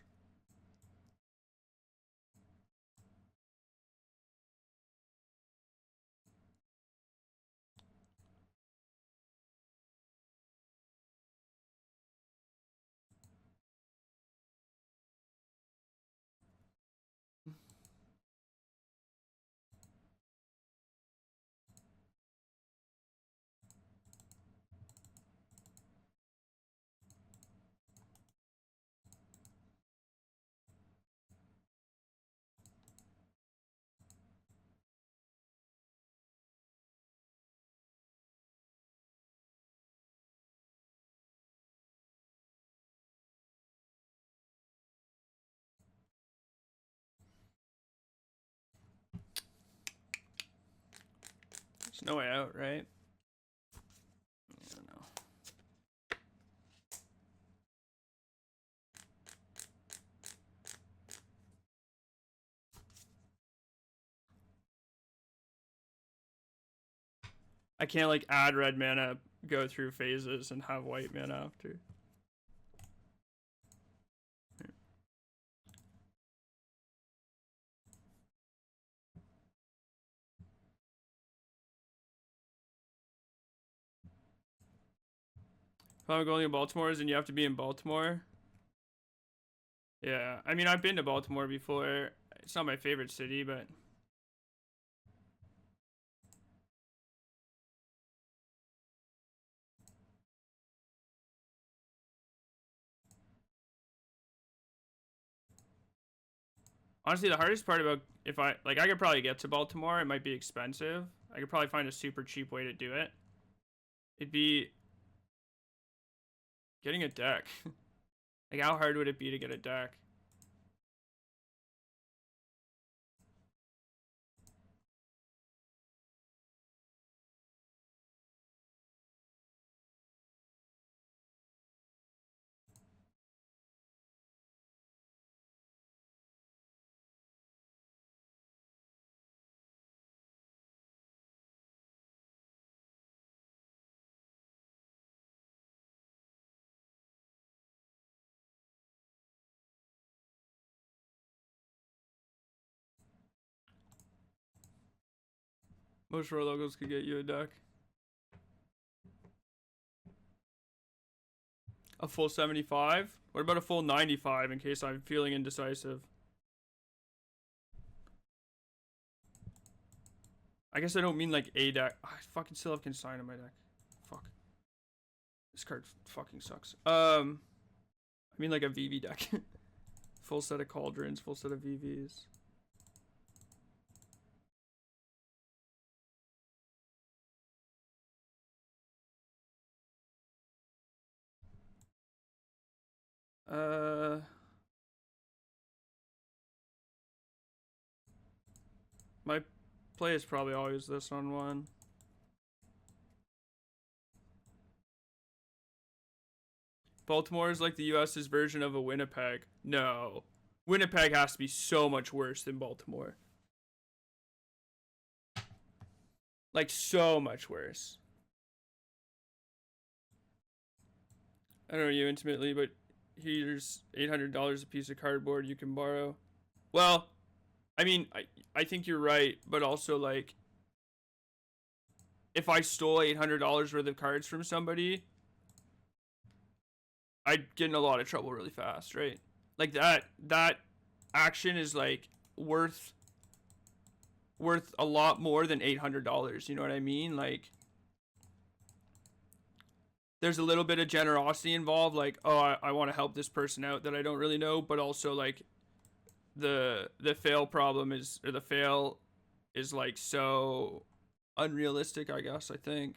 There's no way out, right? I don't know. I can't like add red mana, go through phases, and have white mana after. If I'm going to Baltimore, and you have to be in Baltimore. Yeah, I mean, I've been to Baltimore before. It's not my favorite city, but honestly, the hardest part about I could probably get to Baltimore. It might be expensive. I could probably find a super cheap way to do it. it'd be getting a deck. Like, how hard would it be to get a deck? Most roar logos could get you a deck. A full 75? What about a full 95 in case I'm feeling indecisive? I guess I don't mean like a deck. I fucking still have Consign in my deck. Fuck. This card fucking sucks. I mean like a VV deck. Full set of Cauldrons, full set of VVs. My play is probably always this on one. Baltimore is like the US's version of a Winnipeg. No. Winnipeg has to be so much worse than Baltimore. Like, so much worse. I don't know you intimately, but here's $800 a piece of cardboard you can borrow. Well, I mean, I think you're right, but also, like, if I stole $800 worth of cards from somebody, I'd get in a lot of trouble really fast, right? Like, that action is, like, worth a lot more than $800, you know what I mean? Like, there's a little bit of generosity involved, like, oh, I want to help this person out that I don't really know, but also, like, the fail problem is, or the fail is, like, so unrealistic, I guess, I think.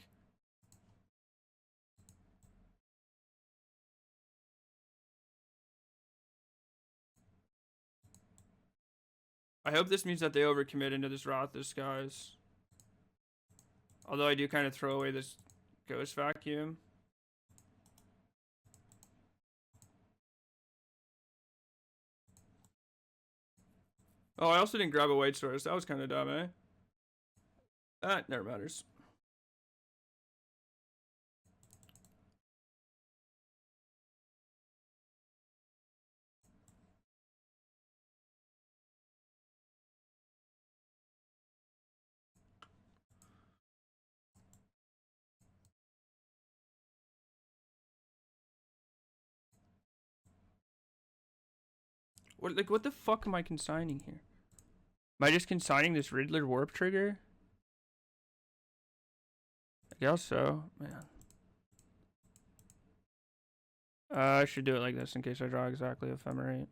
I hope this means that they overcommit into this Wrath Disguise. Although I do kind of throw away this Ghost Vacuum. Oh, I also didn't grab a White Source. That was kind of dumb, eh? Never matters. What the fuck am I consigning here? Am I just consigning this Riddler Warp Trigger? I guess so, man. I should do it like this in case I draw exactly Ephemerate.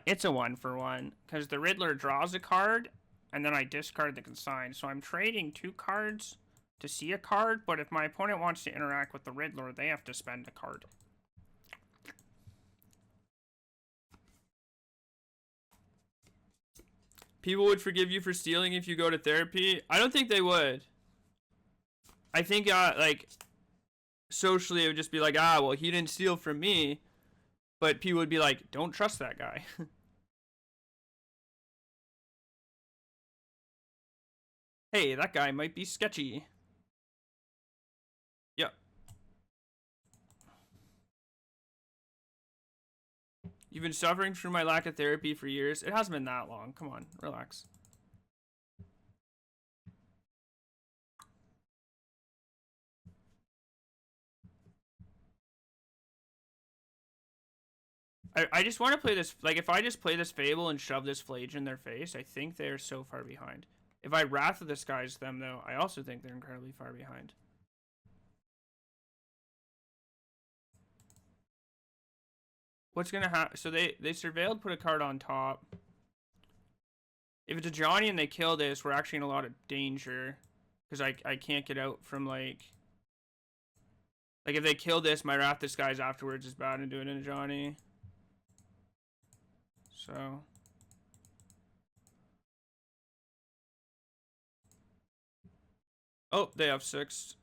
It's a 1-for-1 because the Riddler draws a card and then I discard the consign. So I'm trading 2 cards to see a card, but if my opponent wants to interact with the Riddler, they have to spend a card. People would forgive you for stealing if you go to therapy? I don't think they would. I think, like, socially it would just be like, well, he didn't steal from me. But people would be like, don't trust that guy. Hey, that guy might be sketchy. Yep. You've been suffering through my lack of therapy for years. It hasn't been that long. Come on, relax. I just want to play this. Like, if I just play this Fable and shove this Flage in their face, I think they are so far behind. If I Wrath of Disguise them, though, I also think they're incredibly far behind. What's gonna happen? So they surveilled, put a card on top. If it's a Johnny and they kill this, we're actually in a lot of danger. Because I can't get out from, like... Like, if they kill this, my Wrath Disguise afterwards is bad in doing it in a Johnny. So... Oh, they have 6.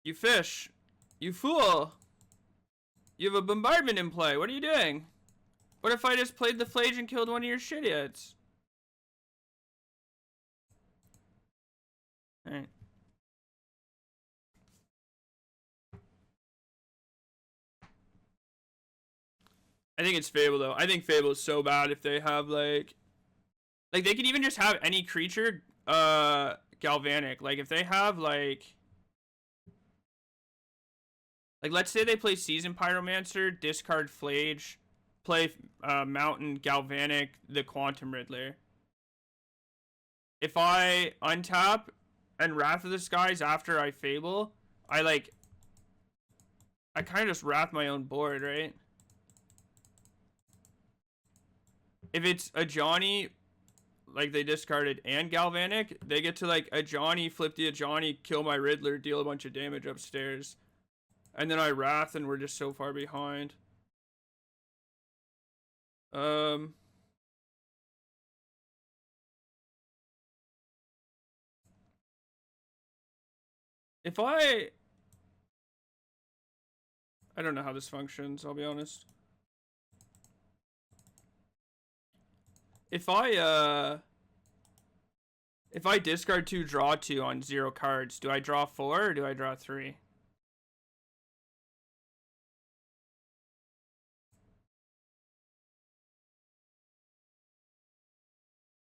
You fish. You fool. You have a bombardment in play. What are you doing? What if I just played the Flage and killed one of your shit-hits? Alright. I think it's Fable, though. I think Fable is so bad if they have, like... Like, they could even just have any creature, Galvanic. Like, if they have, like, let's say they play Season Pyromancer, discard Flage, play Mountain, Galvanic, the Quantum Riddler. If I untap and Wrath of the Skies after I Fable, I kind of just Wrath my own board, right? If it's a Johnny... Like, they discarded and Galvanic, they get to, like, a Johnny, flip the Johnny, kill my Riddler, deal a bunch of damage upstairs. And then I Wrath, and we're just so far behind. If I don't know how this functions, I'll be honest. If I discard 2, draw 2 on 0 cards, do I draw 4 or do I draw 3?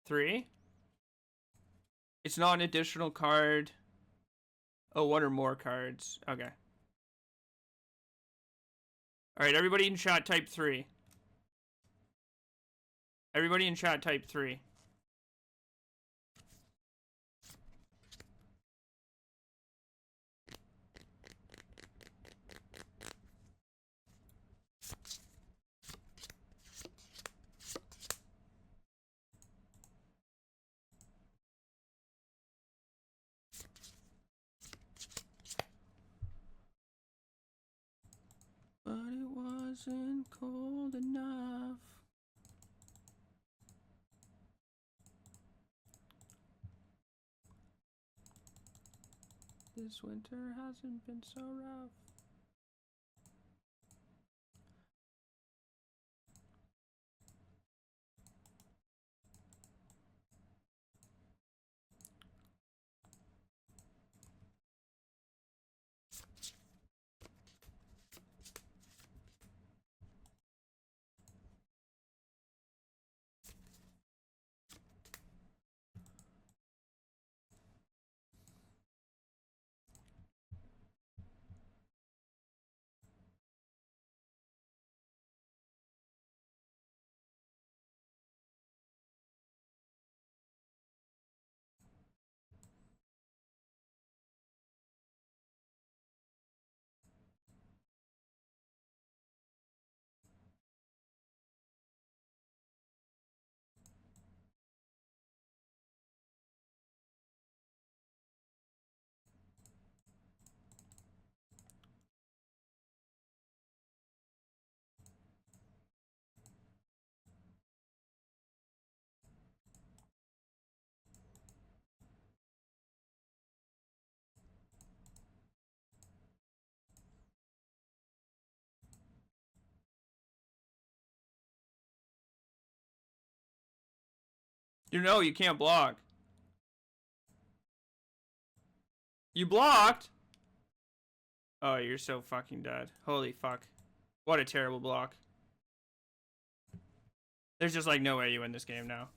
Three? It's not an additional card. Oh, 1 or more cards. Okay. Alright, everybody in chat type 3. Everybody in chat type 3. But it wasn't cold enough. This winter hasn't been so rough. You know you can't block. You blocked? Oh, you're so fucking dead. Holy fuck. What a terrible block. There's just like no way you win this game now.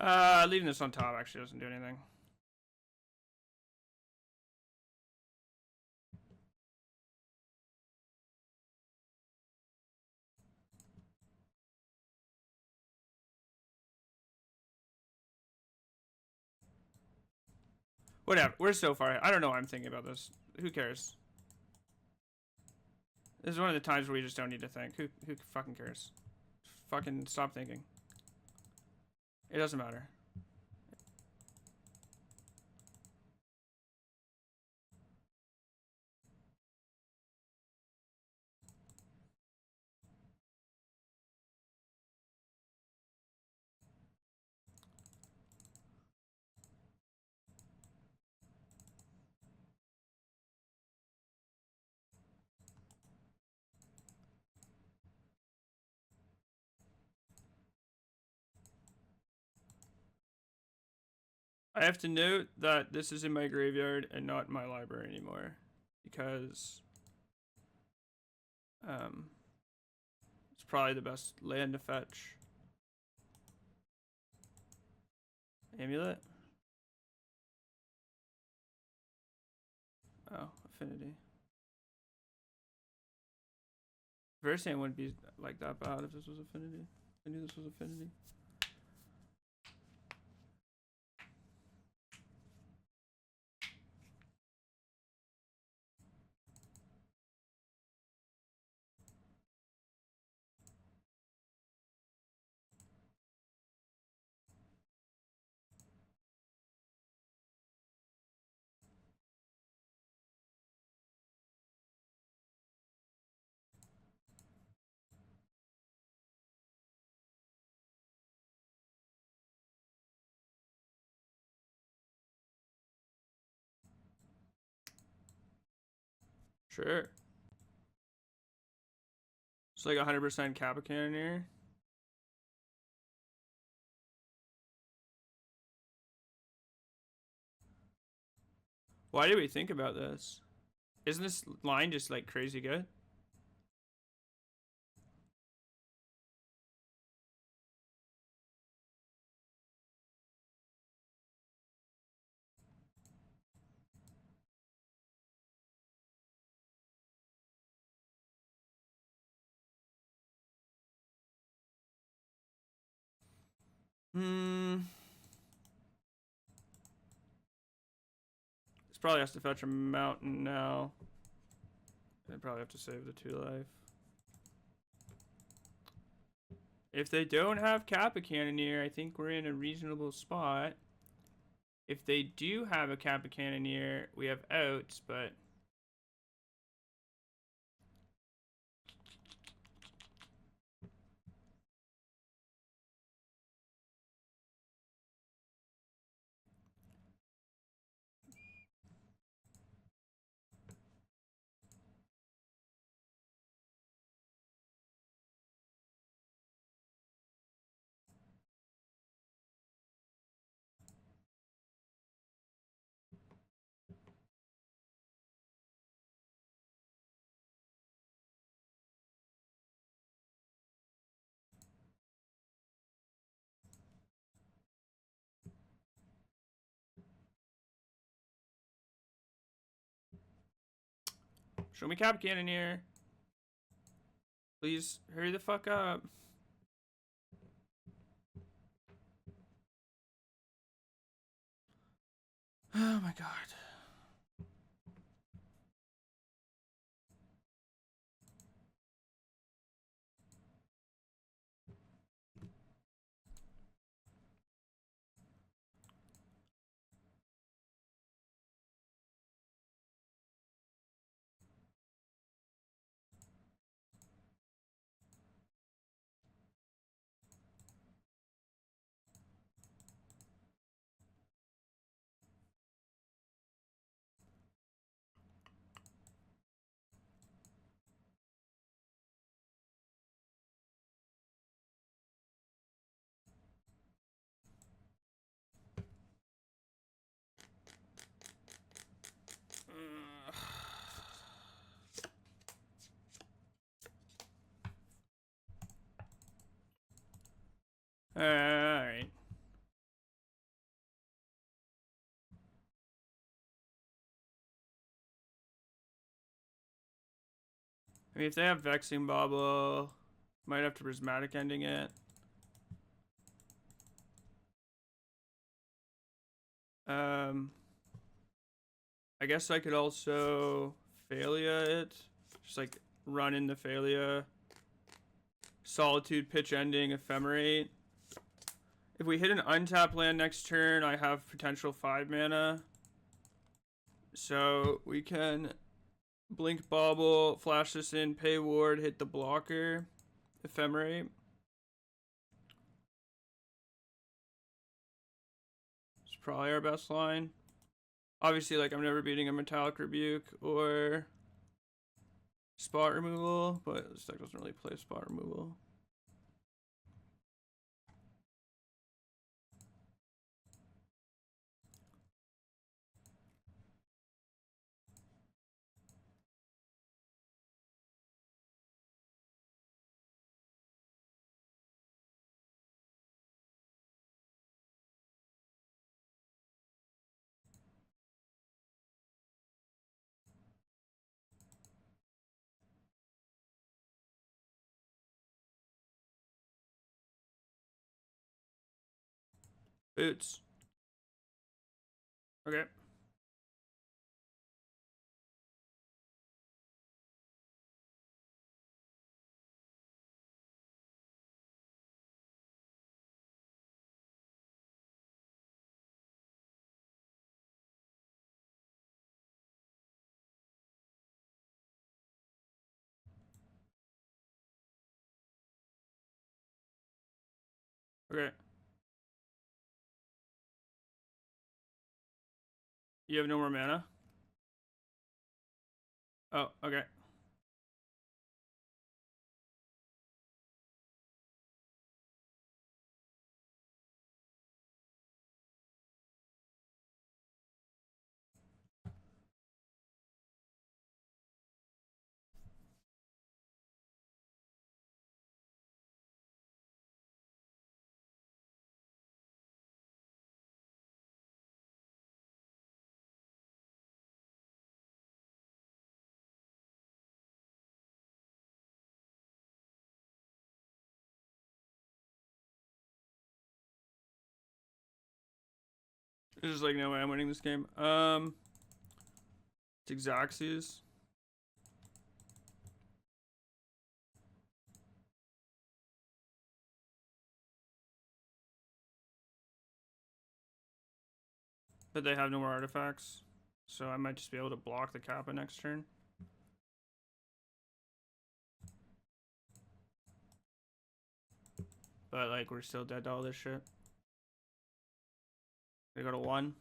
Leaving this on top actually doesn't do anything. Whatever. We're so far. I don't know why I'm thinking about this. Who cares? This is one of the times where we just don't need to think. Who fucking cares? Fucking stop thinking. It doesn't matter. I have to note that this is in my graveyard and not in my library anymore, because it's probably the best land to fetch. Amulet? Oh, Affinity. Versian wouldn't be like that bad if this was Affinity. I knew this was Affinity. Sure. It's like 100% Kappa Cannoneer. Why did we think about this? Isn't this line just like crazy good? This probably has to fetch a mountain now. I probably have to save the 2 life. If they don't have Kappa Cannoneer, I think we're in a reasonable spot. If they do have a Kappa Cannoneer, we have outs, but show me Kappa Cannoneer. Please hurry the fuck up. Oh my god. I mean, if they have Vexing Bauble, might have to Prismatic Ending it. I guess I could also Failure it. Just like run in the Failure. Solitude, Pitch Ending, Ephemerate. If we hit an untapped land next turn, I have potential 5 mana. So we can Blink Bauble, flash this in, pay ward, hit the blocker, Ephemerate. It's probably our best line. Obviously, like, I'm never beating a Metallic Rebuke or Spot Removal, but this deck doesn't really play Spot Removal. Boots. Okay. Okay. You have no more mana? Oh, okay. There's just like no way I'm winning this game. It's Xaxes. But they have no more artifacts. So I might just be able to block the Kappa next turn. But like we're still dead to all this shit. They go to 1.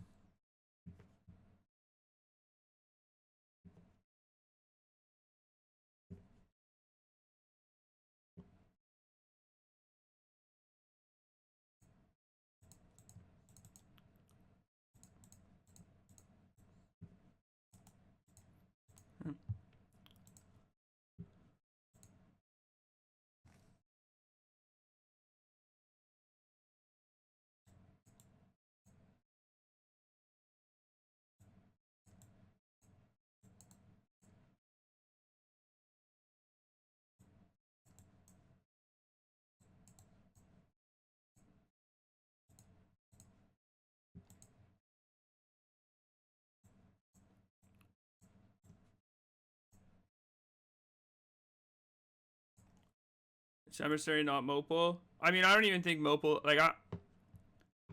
It's Emissary, not Mopal. I mean, I don't even think Mopal. Like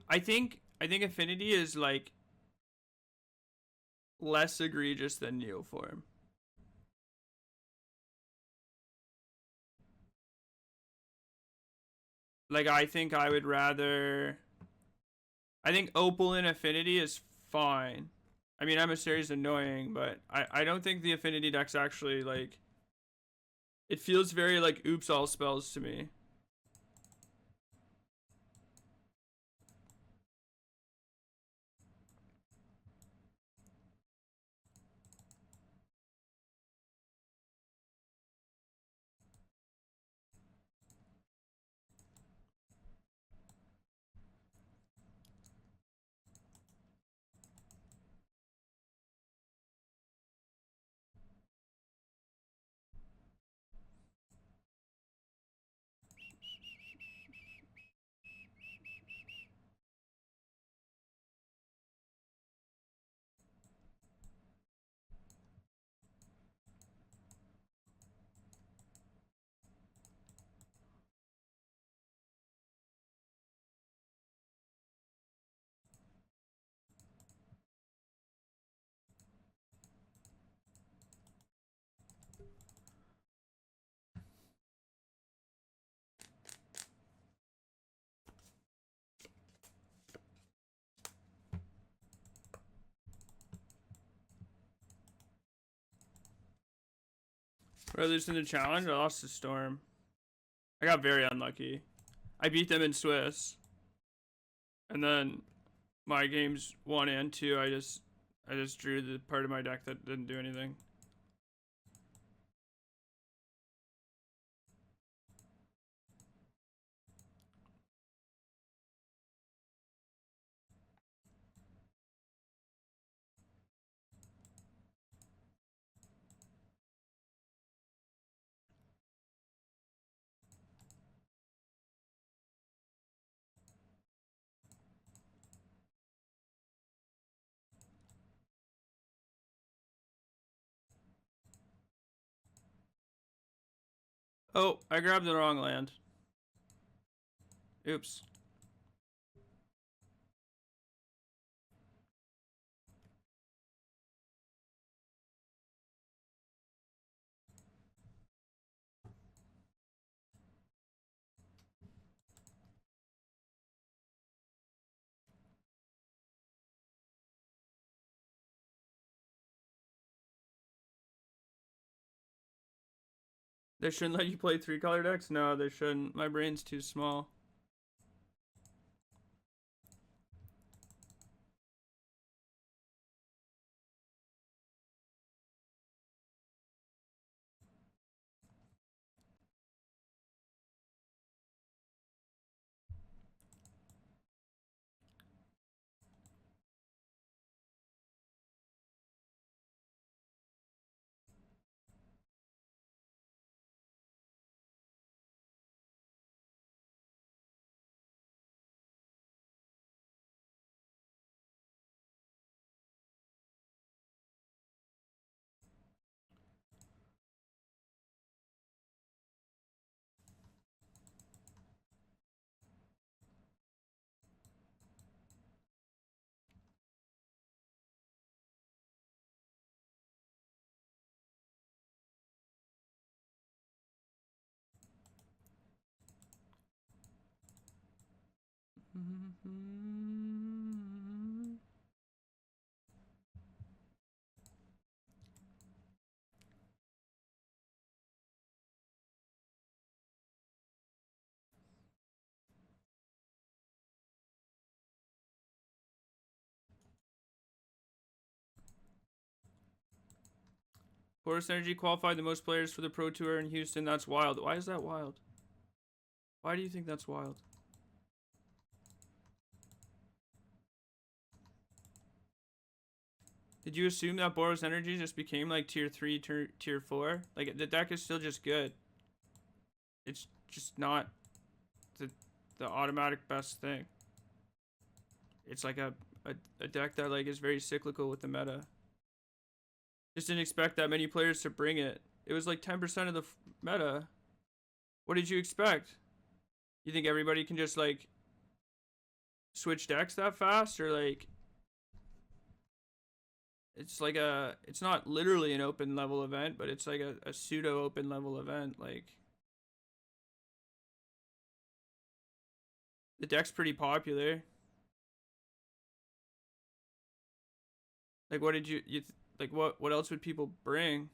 I think Affinity is like less egregious than Neoform. Like I think I would rather. I think Opal and Affinity is fine. I mean, Emissary is annoying, but I don't think the Affinity deck's actually like. It feels very like oops all spells to me. Or at least in the challenge, I lost to Storm. I got very unlucky. I beat them in Swiss. And then my games 1 and 2, I just drew the part of my deck that didn't do anything. Oh, I grabbed the wrong land. Oops. They shouldn't let you play 3-color decks? No, they shouldn't. My brain's too small. Boros Energy qualified the most players for the Pro Tour in Houston. That's wild. Why is that wild? Why do you think that's wild? Did you assume that Boros Energy just became like tier 3, tier 4? Like, the deck is still just good. It's just not the automatic best thing. It's like a deck that like is very cyclical with the meta. Just didn't expect that many players to bring it. It was like 10% of the meta. What did you expect? You think everybody can just like switch decks that fast? Or like it's like it's not literally an open level event, but it's like a pseudo open level event. Like, the deck's pretty popular. Like, what did you like what else would people bring?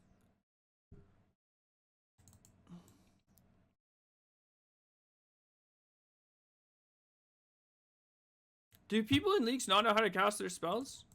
Do people in leagues not know how to cast their spells?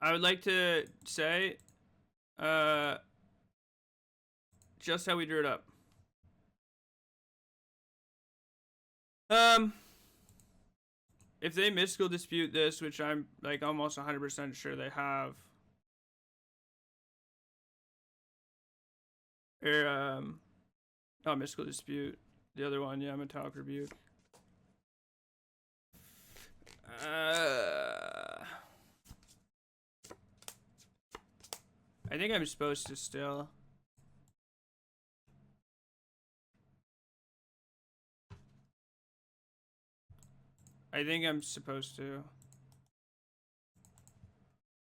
I would like to say just how we drew it up. If they mystical dispute this, which I'm like almost 100% sure they have, or not mystical dispute, the other one, yeah, metallic rebuke. I think I'm supposed to still. I think I'm supposed to.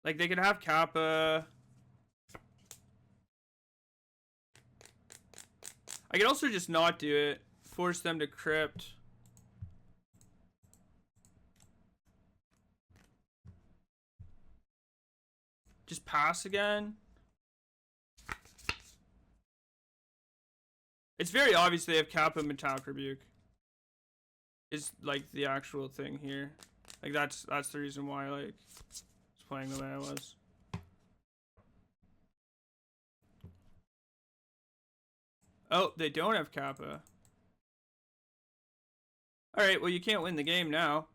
Like, they could have Kappa. I could also just not do it. Force them to crypt. Just pass again. It's very obvious they have Kappa metallic rebuke. Is like the actual thing here. Like that's the reason why like it's playing the way I was. Oh, they don't have Kappa. Alright, well you can't win the game now.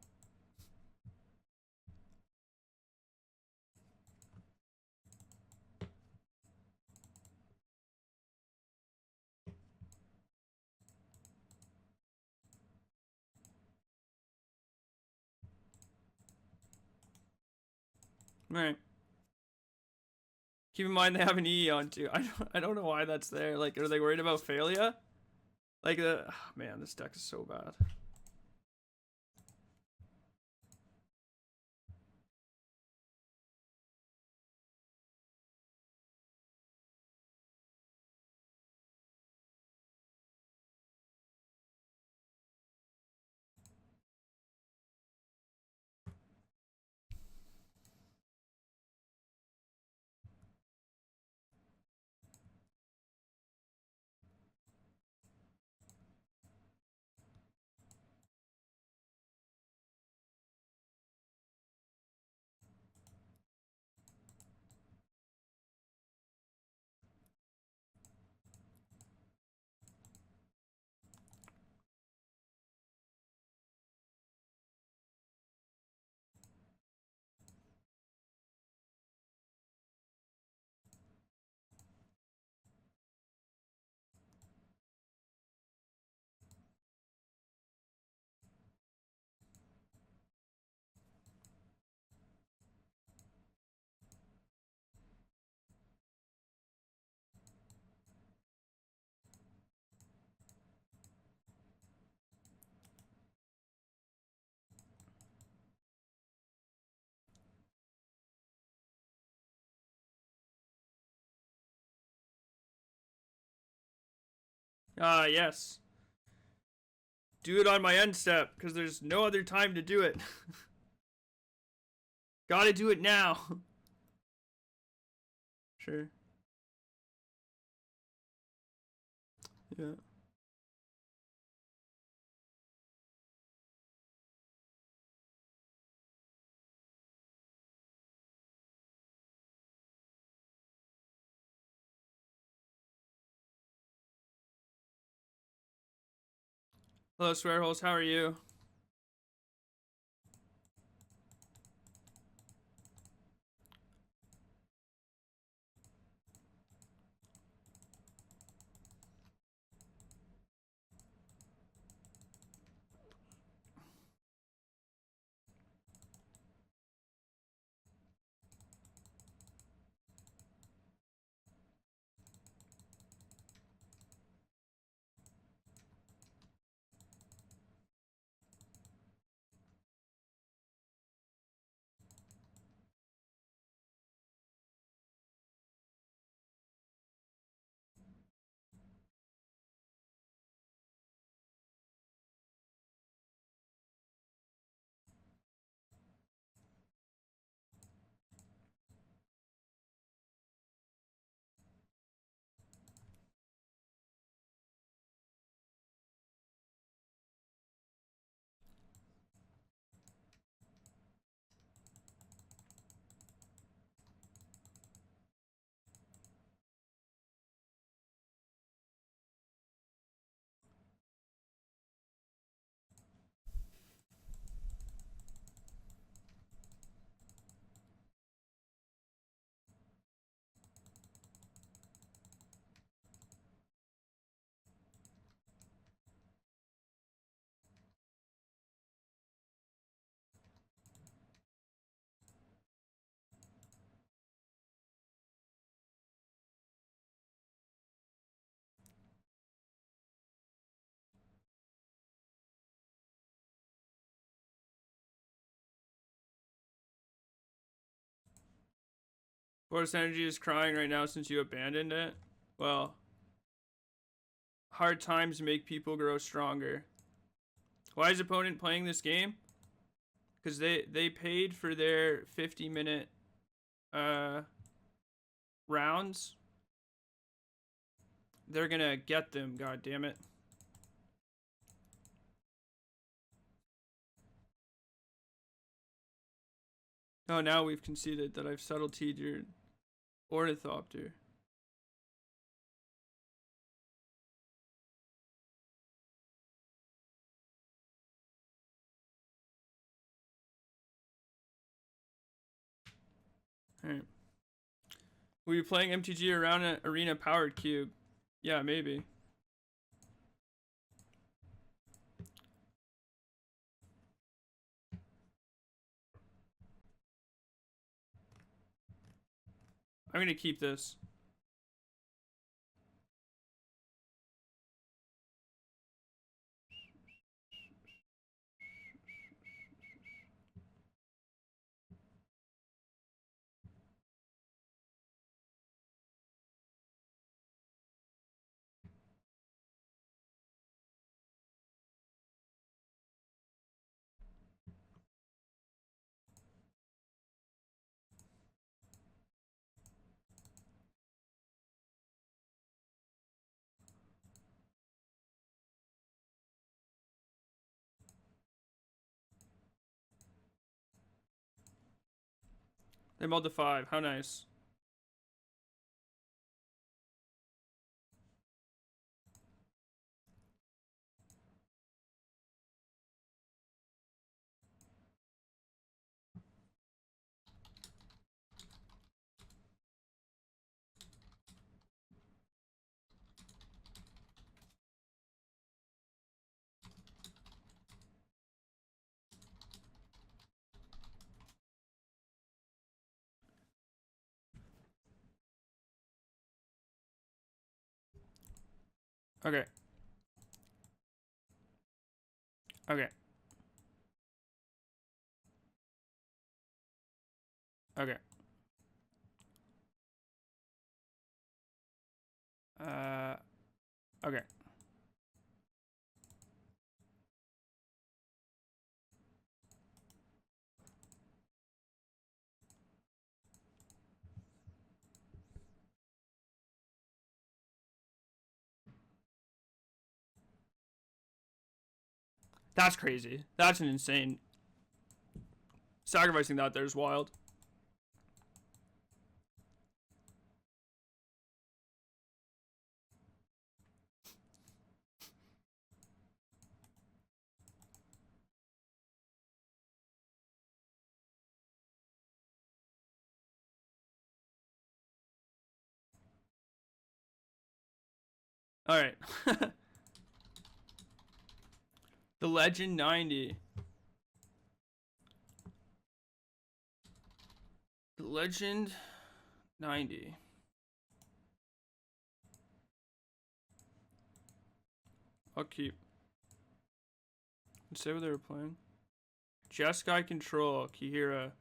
Alright. Keep in mind they have an E on too. I don't know why that's there. Like, are they worried about failure? Like the man, this deck is so bad. Yes. Do it on my end step, because there's no other time to do it. Gotta do it now. Sure. Yeah. Hello, Swearholes. How are you? Boros Energy is crying right now since you abandoned it. Well, hard times make people grow stronger. Why is opponent playing this game? Because they paid for their 50-minute rounds. They're gonna get them, god damn it. Oh, now we've conceded that I've subtlety'd your ornithopter. Alright. Were you playing MTG around an arena powered cube? Yeah, maybe. I'm gonna keep this. They mulled to 5. How nice. Okay. Okay. Okay. Okay. That's crazy. That's an insane. Sacrificing that there is wild. Alright. The Legend 90. The Legend 90. I'll keep. Let's say what they were playing. Jeskai Control, Kihira.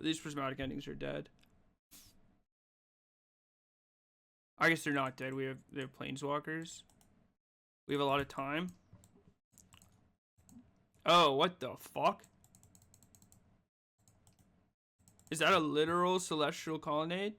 These prismatic endings are dead. I guess they're not dead. They have planeswalkers. We have a lot of time. Oh, what the fuck? Is that a literal celestial colonnade?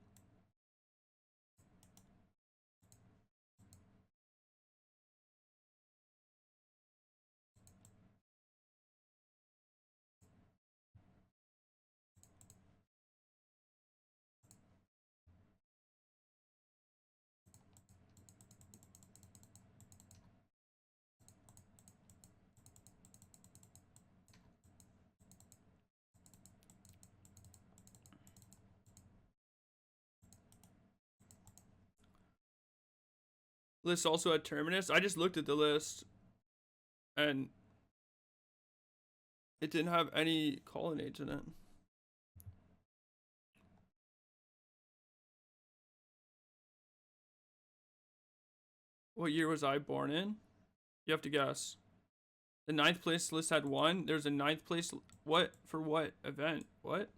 List also had Terminus. I just looked at the list and it didn't have any colonnades in it. What year was I born in? You have to guess. The 9th place list had 1. There's a 9th place. What? For what event? What?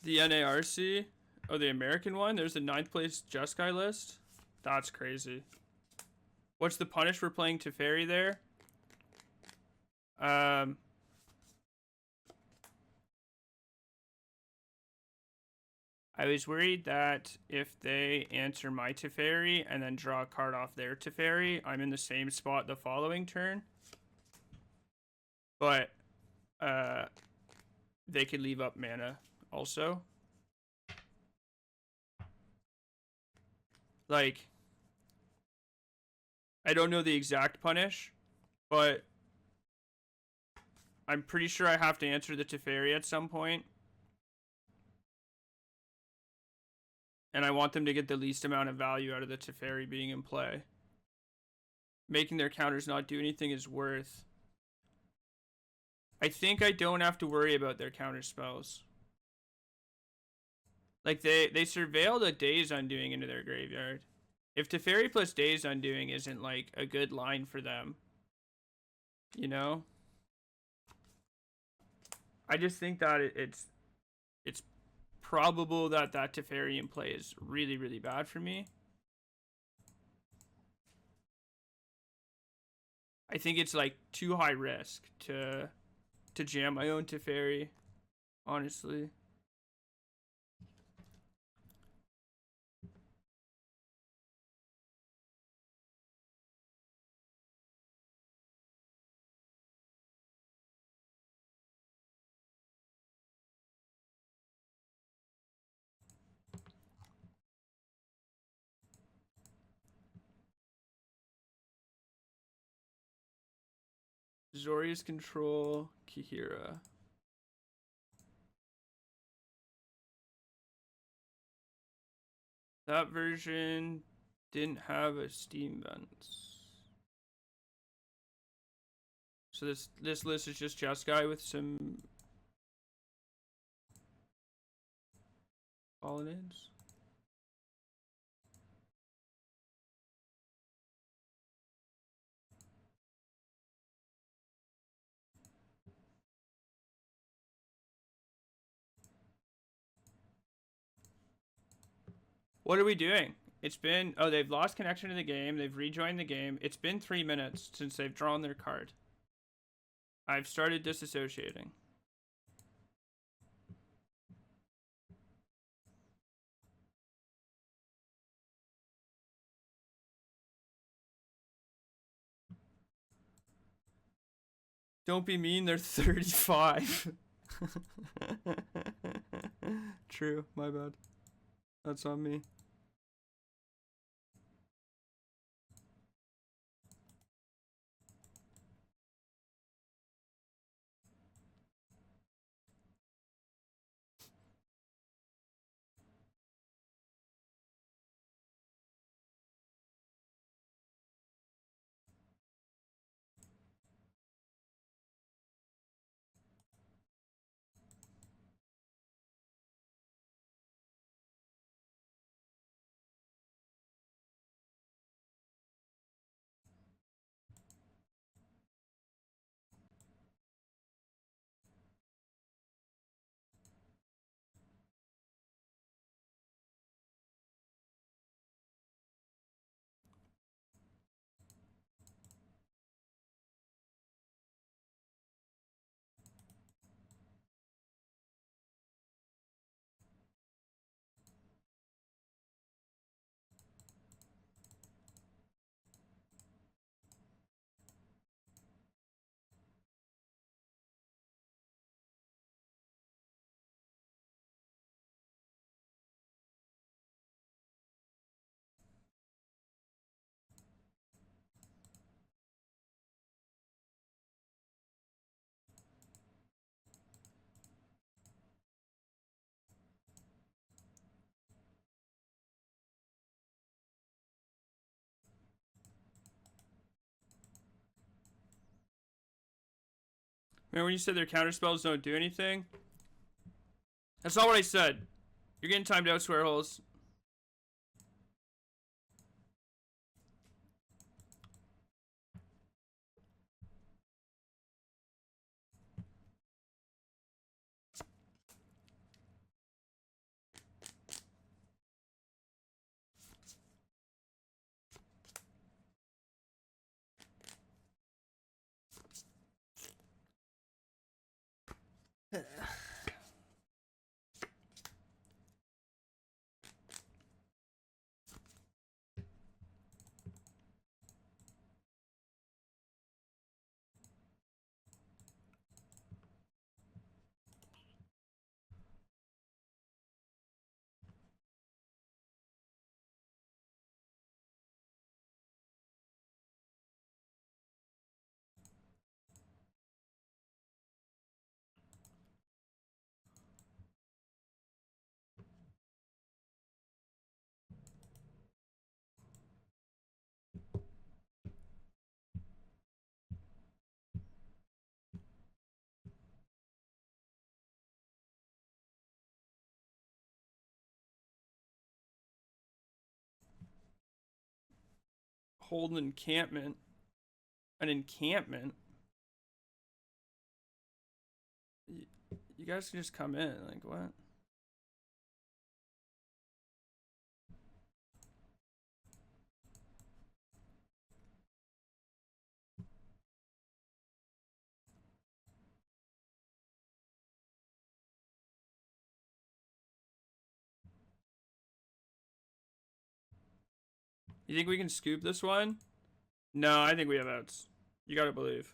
The NARC? Oh, the American one? There's a 9th place Jeskai list? That's crazy. What's the punish for playing Teferi there? I was worried that if they answer my Teferi and then draw a card off their Teferi, I'm in the same spot the following turn. But they could leave up mana also. Like, I don't know the exact punish, but I'm pretty sure I have to answer the Teferi at some point. And I want them to get the least amount of value out of the Teferi being in play. Making their counters not do anything is worth. I think I don't have to worry about their counter spells. Like, they surveil the Days Undoing into their graveyard. If Teferi plus Days Undoing isn't, like, a good line for them, you know? I just think that it's probable that Teferi in play is really, really bad for me. I think it's, like, too high risk to jam my own Teferi, honestly. Zori's Control, Kihira. That version didn't have a Steam Vents. So this list is just Jeskai with some Paladins. What are we doing? It's been... Oh, they've lost connection to the game. They've rejoined the game. It's been 3 minutes since they've drawn their card. I've started disassociating. Don't be mean, they're 35. True, my bad. That's on me. Remember when you said their counter spells don't do anything? That's not what I said. You're getting timed out, swear holes. Hold an encampment. An encampment? You guys can just come in. Like, what? You think we can scoop this one? No, I think we have outs. You gotta believe.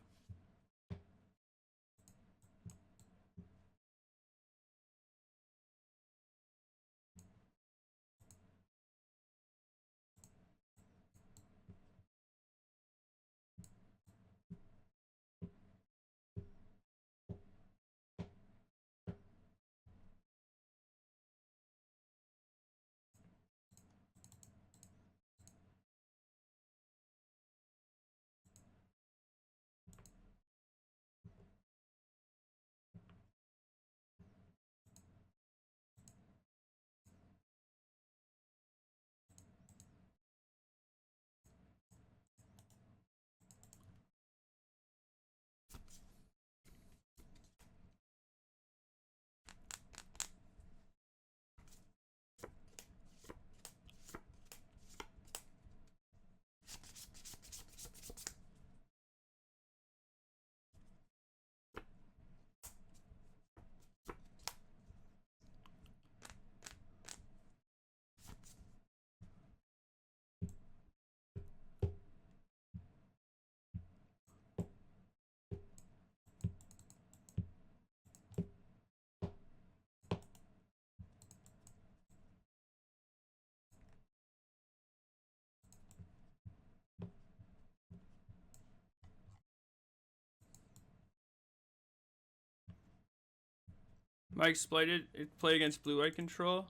Mike exploited it. Play against blue-white control.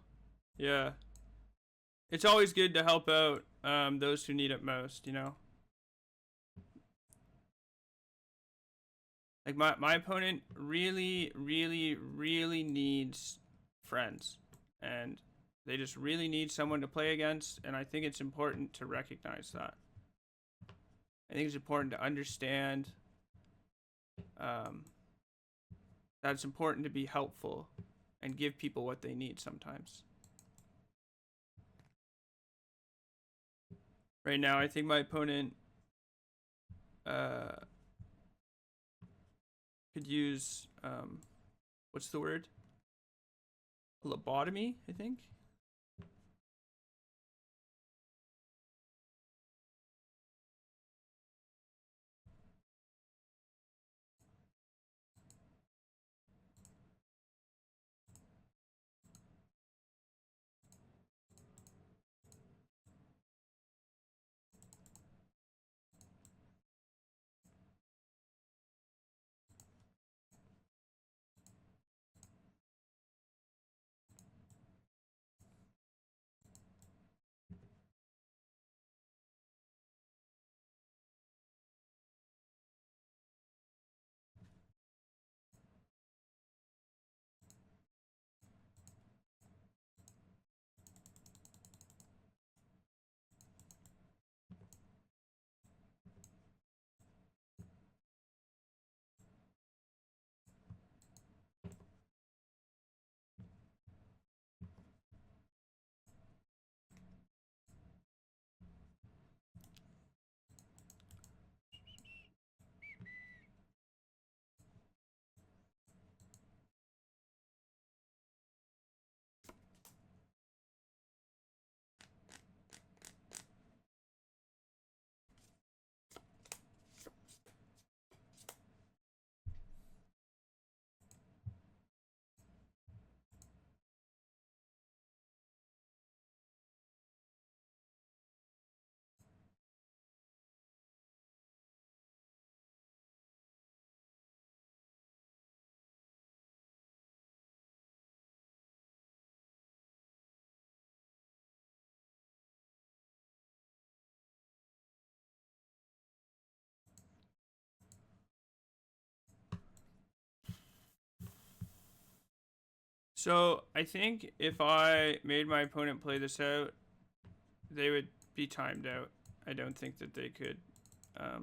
Yeah. It's always good to help out those who need it most, you know? Like, my opponent really, really, really needs friends. And they just really need someone to play against, and I think it's important to recognize that. I think it's important to understand that it's important to be helpful and give people what they need sometimes. Right now, I think my opponent could use, what's the word? Lobotomy, I think. So I think if I made my opponent play this out, they would be timed out. I don't think that they could. I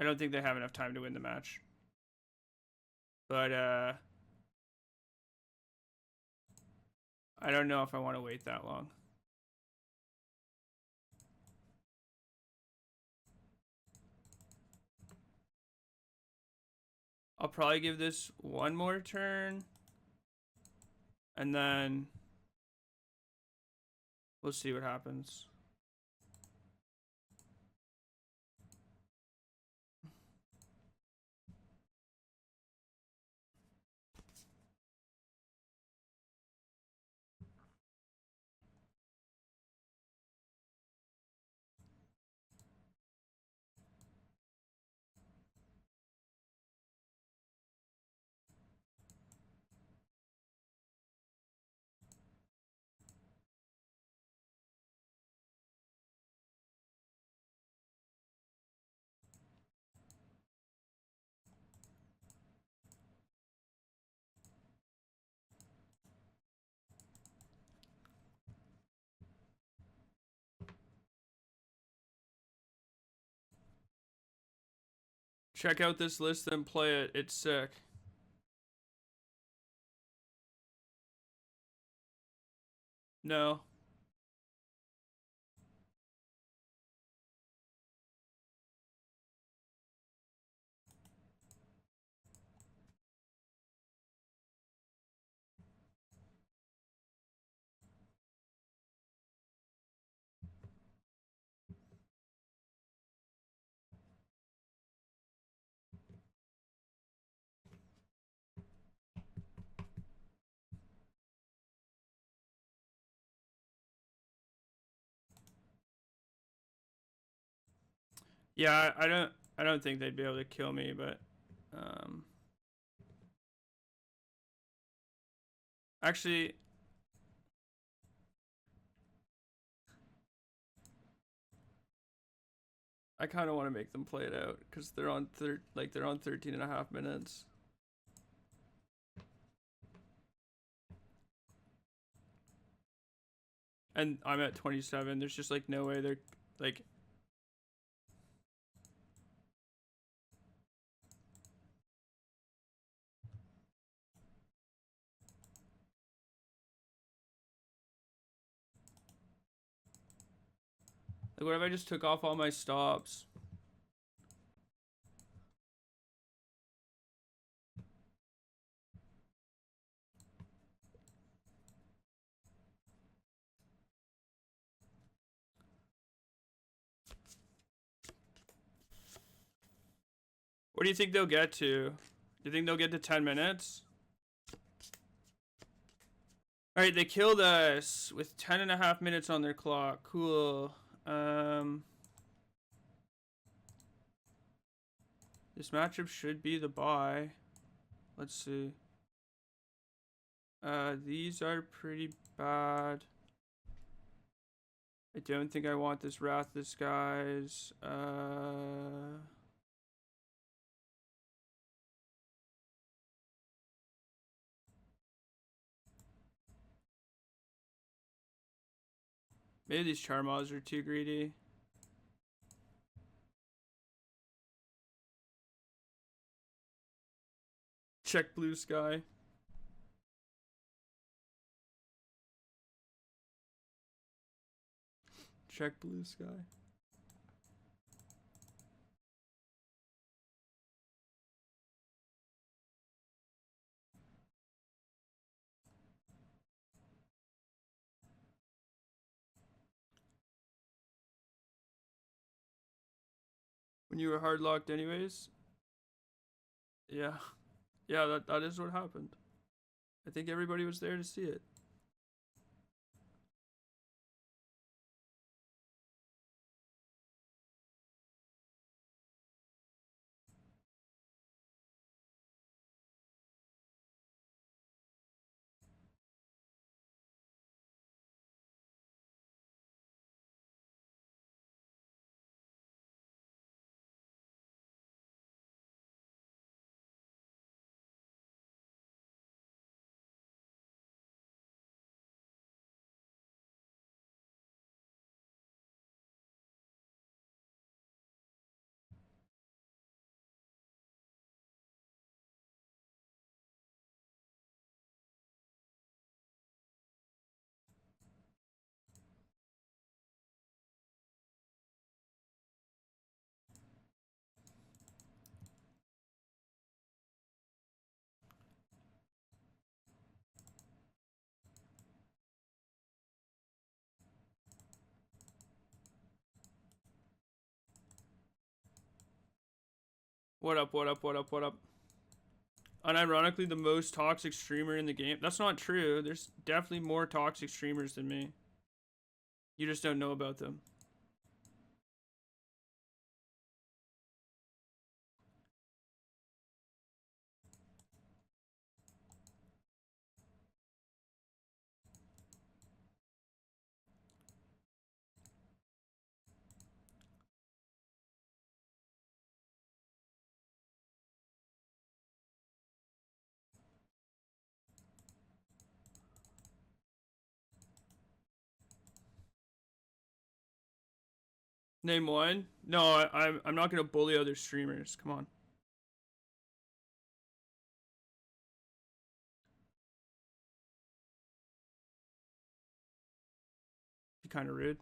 don't think they have enough time to win the match. But I don't know if I want to wait that long. I'll probably give this one more turn. And then we'll see what happens. Check out this list and play it. It's sick. No. Yeah, I don't think they'd be able to kill me, but actually I kind of want to make them play it out cuz they're on they're on 13 and a half minutes. And I'm at 27. There's just like no way they're like what if I just took off all my stops? What do you think they'll get to? Do you think they'll get to 10 minutes? All right, they killed us with 10 and a half minutes on their clock. Cool. This matchup should be the bye. Let's see. These are pretty bad. I don't think I want this Wrath Disguise. Maybe these Charmaws are too greedy. Check Blue Sky. Check Blue Sky. When you were hard locked anyways? Yeah. Yeah, that is what happened. I think everybody was there to see it. What up, what up, what up, what up? Unironically, the most toxic streamer in the game. That's not true. There's definitely more toxic streamers than me. You just don't know about them. Name one? No, I'm not gonna bully other streamers. Come on. Be kind of rude.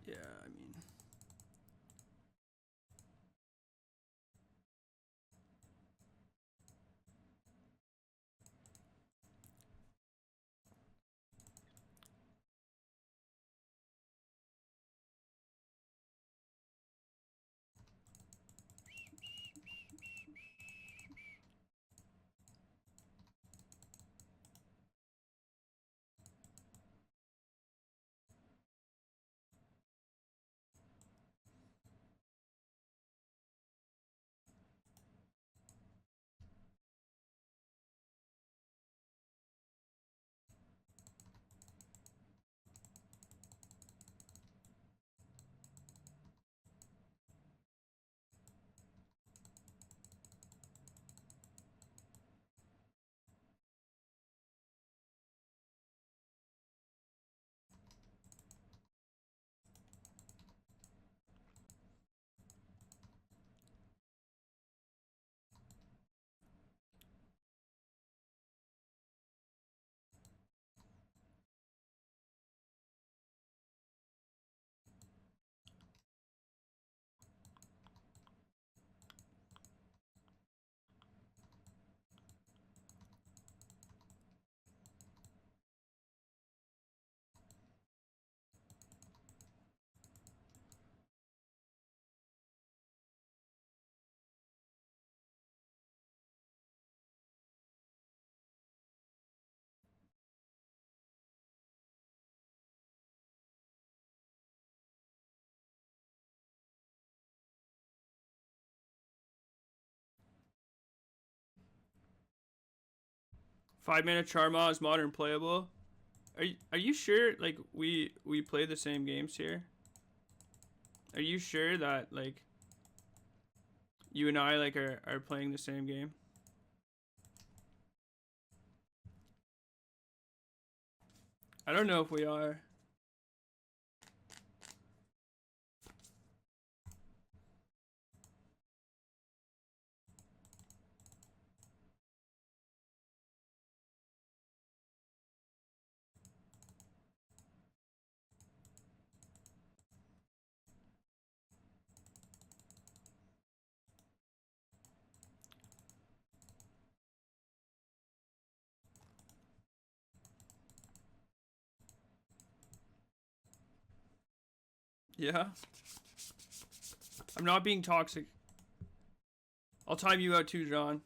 Yeah, I mean. Five-minute Charma is modern playable. Are you sure? Like we play the same games here? Are you sure that like you and I like are playing the same game? I don't know if we are. Yeah. I'm not being toxic. I'll time you out too, John.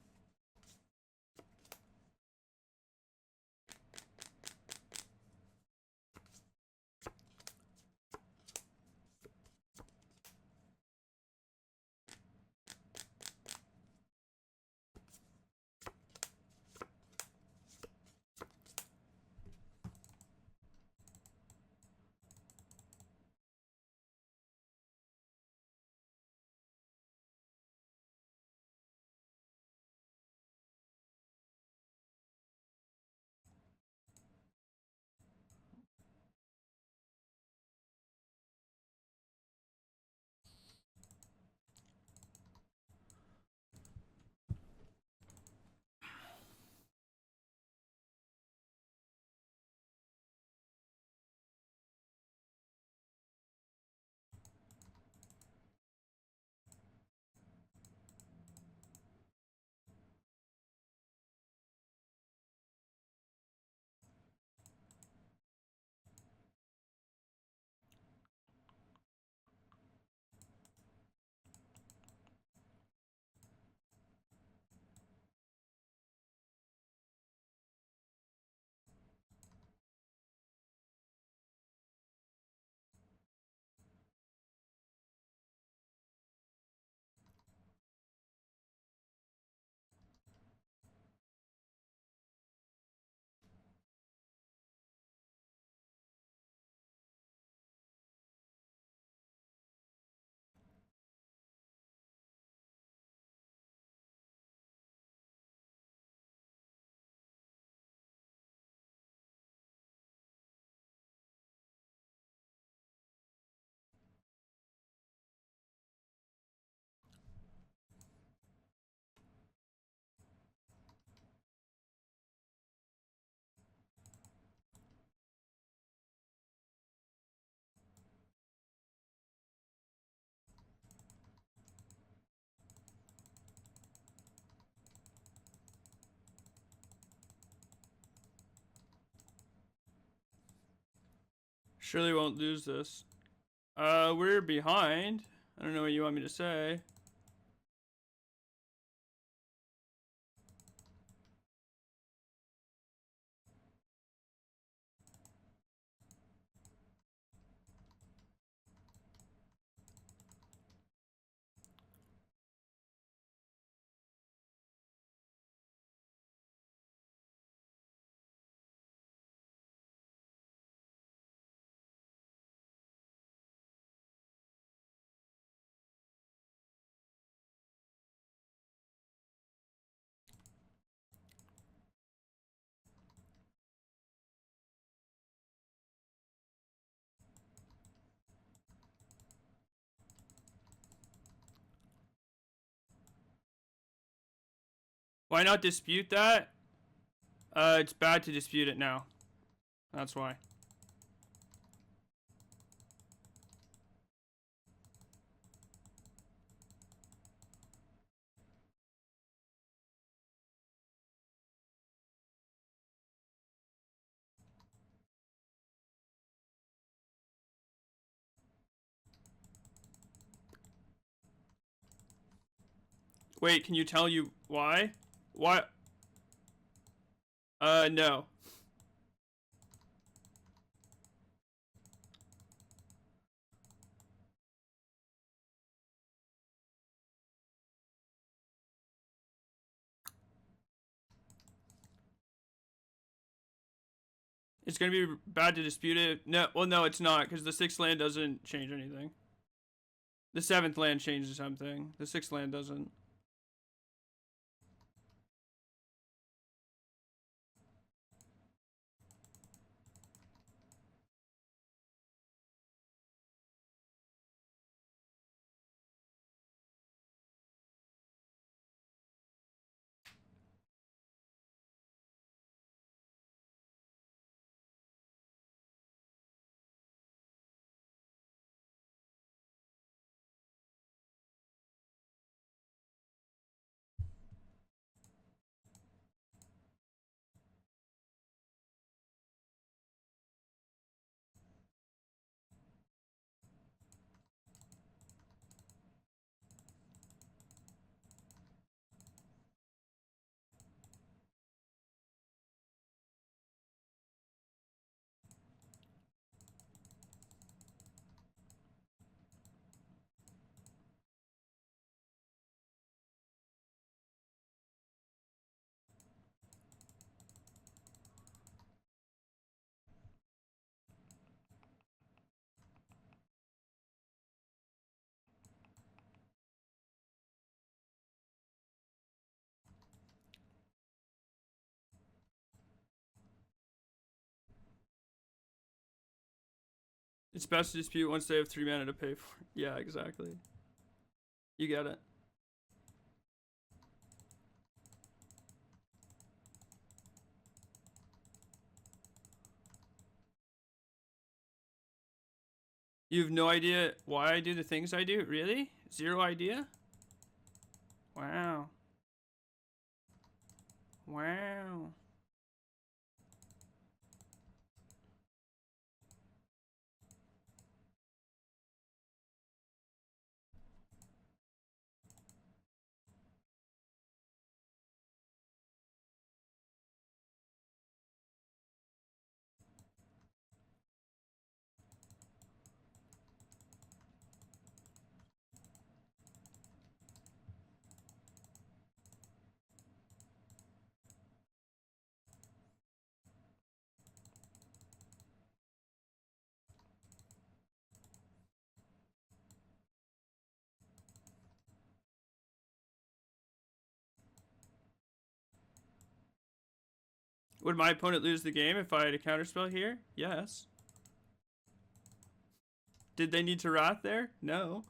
Surely won't lose this. We're behind. I don't know what you want me to say. Why not dispute that? It's bad to dispute it now. That's why. Wait, can you tell you why? Why? No. It's gonna be bad to dispute it. No, well, no, it's not, because the 6th land doesn't change anything. The 7th land changes something. The 6th land doesn't. It's best to dispute once they have 3 mana to pay for it. Yeah, exactly. You get it. You have no idea why I do the things I do? Really? Zero idea? Wow. Wow. Would my opponent lose the game if I had a counterspell here? Yes. Did they need to Wrath there? No.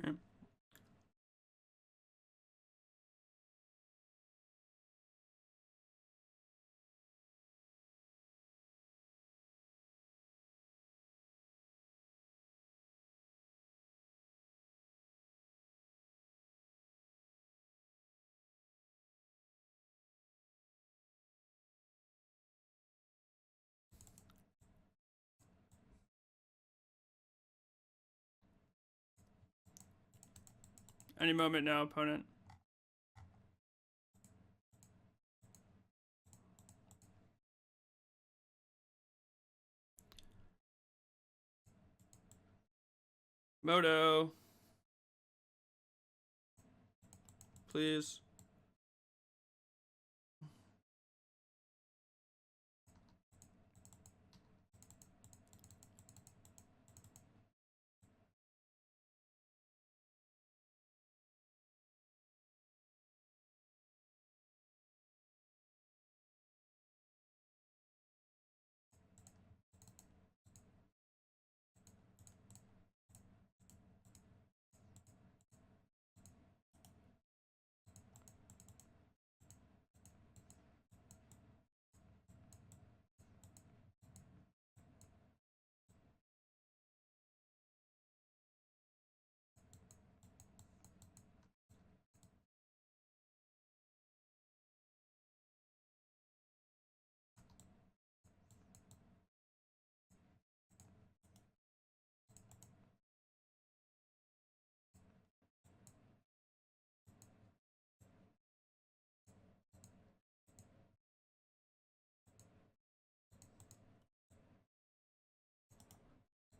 Right. Any moment now, opponent. Moto. Please.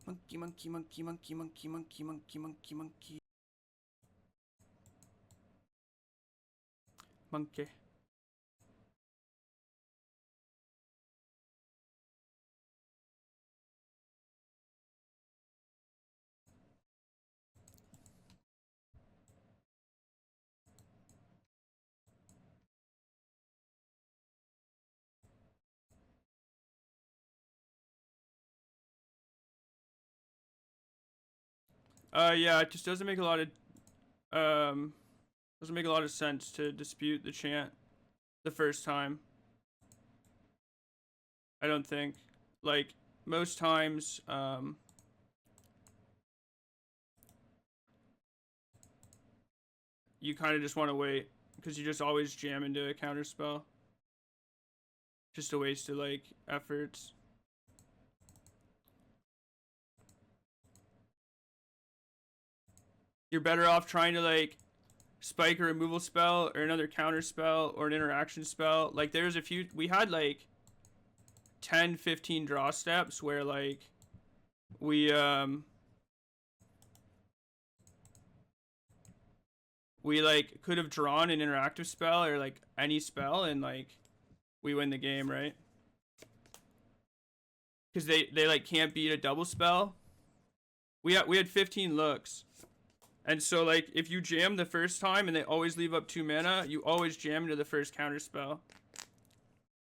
Monkey, monkey, monkey, monkey, monkey, monkey, monkey, monkey, monkey. Monkey. Yeah, it just doesn't make a lot of sense to dispute the chant the first time. I don't think. Like, most times, you kind of just want to wait, because you just always jam into a counter spell. Just a waste of, like, efforts. You're better off trying to, like, spike a removal spell or another counter spell or an interaction spell. Like, there's a few, we had like 10-15 draw steps where like we like could have drawn an interactive spell or like any spell and like we win the game, right? Because they like can't beat a double spell. We had 15 looks. And so, like, if you jam the first time and they always leave up 2 mana, you always jam into the first counter spell.